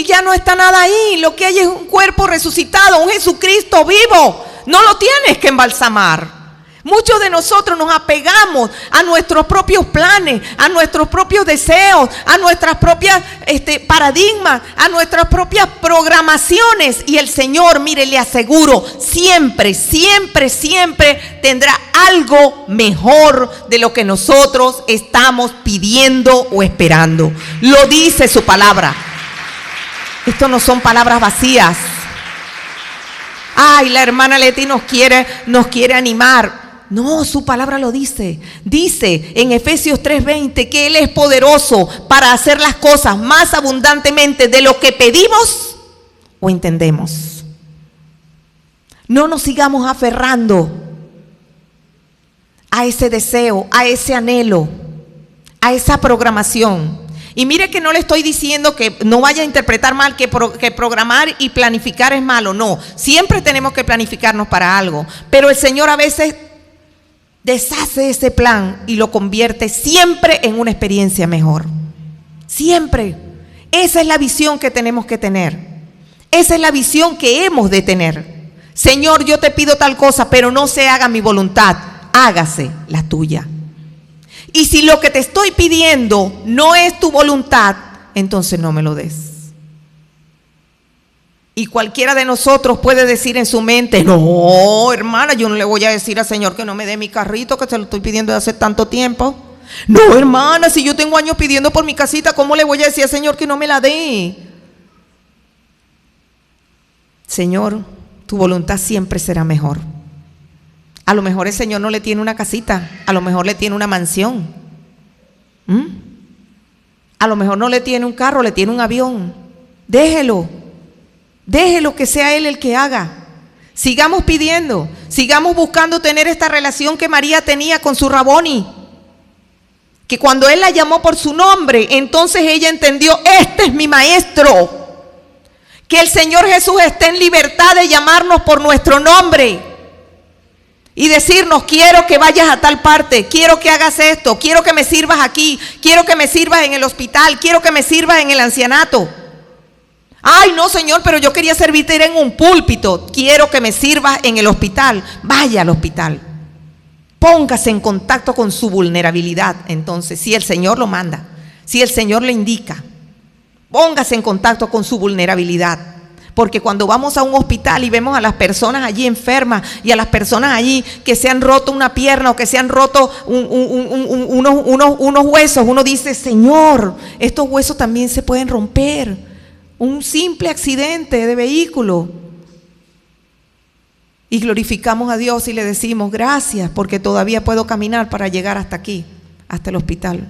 ya no está nada ahí, lo que hay es un cuerpo resucitado, un Jesucristo vivo. No lo tienes que embalsamar. Muchos de nosotros nos apegamos a nuestros propios planes, a nuestros propios deseos, a nuestras propias paradigmas, a nuestras propias programaciones. Y el Señor, mire, le aseguro, siempre, siempre, siempre tendrá algo mejor de lo que nosotros estamos pidiendo o esperando. Lo dice su palabra. Esto no son palabras vacías. Ay, la hermana Leti nos quiere animar. No, su palabra lo dice. Dice en Efesios 3:20 que Él es poderoso para hacer las cosas más abundantemente de lo que pedimos o entendemos. No nos sigamos aferrando a ese deseo, a ese anhelo, a esa programación. Y mire que no le estoy diciendo que no vaya a interpretar mal, que programar y planificar es malo. No, siempre tenemos que planificarnos para algo. Pero el Señor a veces deshace ese plan y lo convierte siempre en una experiencia mejor. Siempre. Esa es la visión que tenemos que tener. Esa es la visión que hemos de tener. Señor, yo te pido tal cosa, pero no se haga mi voluntad, hágase la tuya. Y si lo que te estoy pidiendo no es tu voluntad, entonces no me lo des. Y cualquiera de nosotros puede decir en su mente, no, hermana, yo no le voy a decir al Señor que no me dé mi carrito, que se lo estoy pidiendo desde hace tanto tiempo. No, hermana, si yo tengo años pidiendo por mi casita, ¿cómo le voy a decir al Señor que no me la dé? Señor, tu voluntad siempre será mejor. A lo mejor el Señor no le tiene una casita, a lo mejor le tiene una mansión. A lo mejor no le tiene un carro, le tiene un avión. Déjelo que sea Él el que haga. Sigamos pidiendo, sigamos buscando tener esta relación que María tenía con su Raboni. Que cuando Él la llamó por su nombre, entonces ella entendió, este es mi maestro. Que el Señor Jesús esté en libertad de llamarnos por nuestro nombre y decirnos, quiero que vayas a tal parte, quiero que hagas esto, quiero que me sirvas aquí, quiero que me sirvas en el hospital, quiero que me sirvas en el ancianato. Ay, no, Señor, pero yo quería servirte en un púlpito. Quiero que me sirvas en el hospital. Vaya al hospital. Póngase en contacto con su vulnerabilidad. Entonces, si el Señor lo manda, si el Señor le indica, póngase en contacto con su vulnerabilidad. Porque cuando vamos a un hospital y vemos a las personas allí enfermas y a las personas allí que se han roto una pierna o que se han roto unos huesos, uno dice, Señor, estos huesos también se pueden romper. Un simple accidente de vehículo. Y glorificamos a Dios y le decimos, gracias, porque todavía puedo caminar para llegar hasta aquí, hasta el hospital.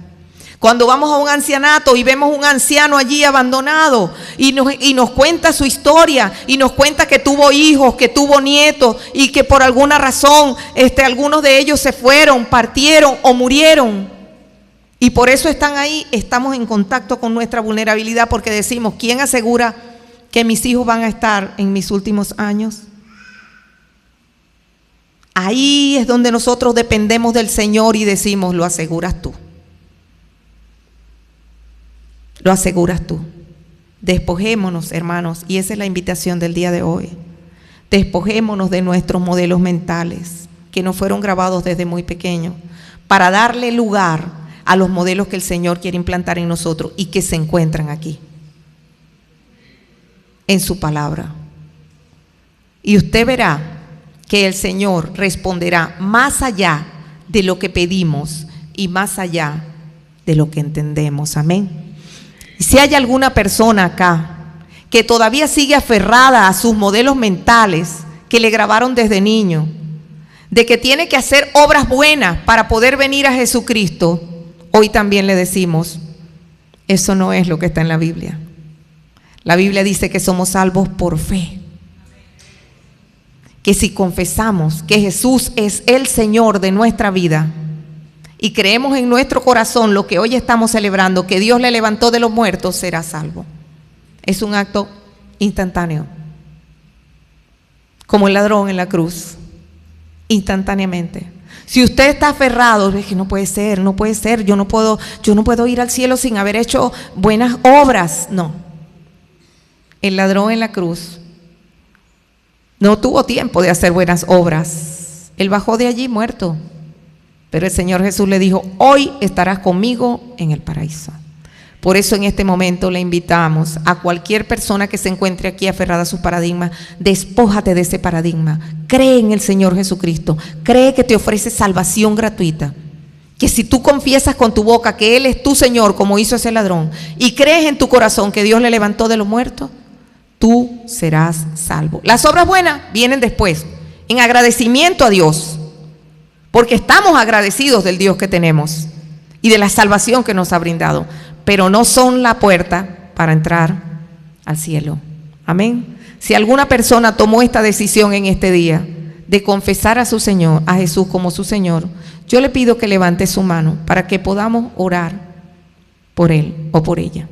Cuando vamos a un ancianato y vemos un anciano allí abandonado y nos cuenta su historia y nos cuenta que tuvo hijos, que tuvo nietos y que por alguna razón algunos de ellos se fueron, partieron o murieron. Y por eso están ahí, estamos en contacto con nuestra vulnerabilidad porque decimos, ¿quién asegura que mis hijos van a estar en mis últimos años? Ahí es donde nosotros dependemos del Señor y decimos, lo aseguras tú. Lo aseguras tú. Despojémonos, hermanos, y esa es la invitación del día de hoy. Despojémonos de nuestros modelos mentales que nos fueron grabados desde muy pequeños para darle lugar a los modelos que el Señor quiere implantar en nosotros y que se encuentran aquí, en su palabra. Y usted verá que el Señor responderá más allá de lo que pedimos y más allá de lo que entendemos. Amén. Y si hay alguna persona acá que todavía sigue aferrada a sus modelos mentales que le grabaron desde niño, de que tiene que hacer obras buenas para poder venir a Jesucristo, hoy también le decimos, eso no es lo que está en la Biblia. La Biblia dice que somos salvos por fe. Que si confesamos que Jesús es el Señor de nuestra vida y creemos en nuestro corazón lo que hoy estamos celebrando, que Dios le levantó de los muertos, será salvo. Es un acto instantáneo. Como el ladrón en la cruz, instantáneamente. Si usted está aferrado, es que no puede ser, yo no puedo ir al cielo sin haber hecho buenas obras. No. El ladrón en la cruz no tuvo tiempo de hacer buenas obras. Él bajó de allí muerto. Pero el Señor Jesús le dijo, hoy estarás conmigo en el paraíso. Por eso en este momento le invitamos a cualquier persona que se encuentre aquí aferrada a sus paradigmas, despójate de ese paradigma, cree en el Señor Jesucristo, cree que te ofrece salvación gratuita, que si tú confiesas con tu boca que Él es tu Señor, como hizo ese ladrón, y crees en tu corazón que Dios le levantó de los muertos, tú serás salvo. Las obras buenas vienen después, en agradecimiento a Dios, porque estamos agradecidos del Dios que tenemos y de la salvación que nos ha brindado, pero no son la puerta para entrar al cielo. Amén. Si alguna persona tomó esta decisión en este día de confesar a su Señor, a Jesús como su Señor, yo le pido que levante su mano para que podamos orar por él o por ella.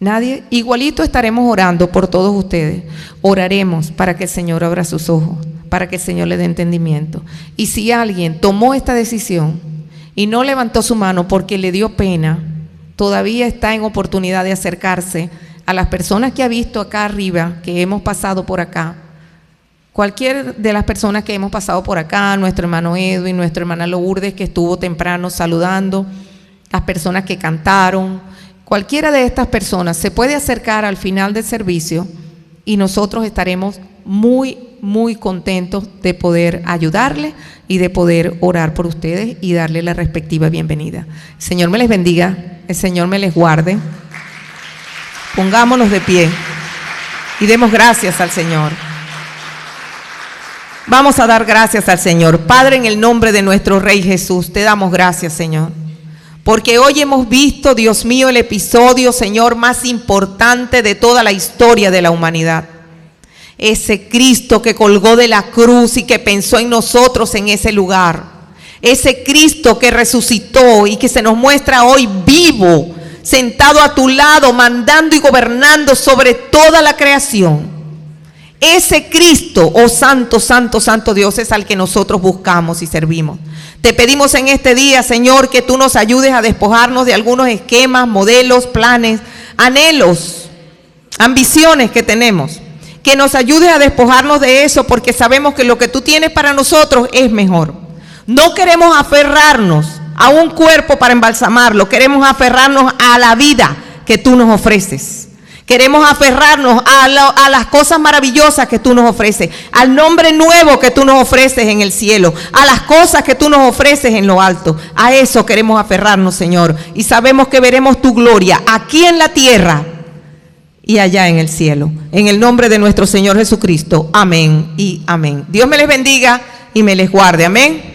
Nadie, igualito estaremos orando por todos ustedes. Oraremos para que el Señor abra sus ojos, para que el Señor le dé entendimiento. Y si alguien tomó esta decisión y no levantó su mano porque le dio pena, todavía está en oportunidad de acercarse a las personas que ha visto acá arriba, que hemos pasado por acá. Cualquier de las personas que hemos pasado por acá, nuestro hermano Edwin, nuestra hermana Lourdes, que estuvo temprano saludando, las personas que cantaron, cualquiera de estas personas se puede acercar al final del servicio y nosotros estaremos muy contentos de poder ayudarle y de poder orar por ustedes y darle la respectiva bienvenida. El Señor me les bendiga, el Señor me les guarde. Pongámonos de pie y demos gracias al Señor. Vamos a dar gracias al Señor. Padre, en el nombre de nuestro Rey Jesús, te damos gracias, Señor. Porque hoy hemos visto, Dios mío, el episodio, Señor, más importante de toda la historia de la humanidad. Ese Cristo que colgó de la cruz y que pensó en nosotros en ese lugar. Ese Cristo que resucitó y que se nos muestra hoy vivo, sentado a tu lado, mandando y gobernando sobre toda la creación. Ese Cristo, oh santo, santo, santo Dios, es al que nosotros buscamos y servimos. Te pedimos en este día, Señor, que tú nos ayudes a despojarnos de algunos esquemas, modelos, planes, anhelos, ambiciones que tenemos. Que nos ayudes a despojarnos de eso, porque sabemos que lo que tú tienes para nosotros es mejor. No queremos aferrarnos a un cuerpo para embalsamarlo, queremos aferrarnos a la vida que tú nos ofreces. Queremos aferrarnos a las cosas maravillosas que tú nos ofreces, al nombre nuevo que tú nos ofreces en el cielo, a las cosas que tú nos ofreces en lo alto. A eso queremos aferrarnos, Señor. Y sabemos que veremos tu gloria aquí en la tierra y allá en el cielo. En el nombre de nuestro Señor Jesucristo. Amén y amén. Dios me les bendiga y me les guarde. Amén.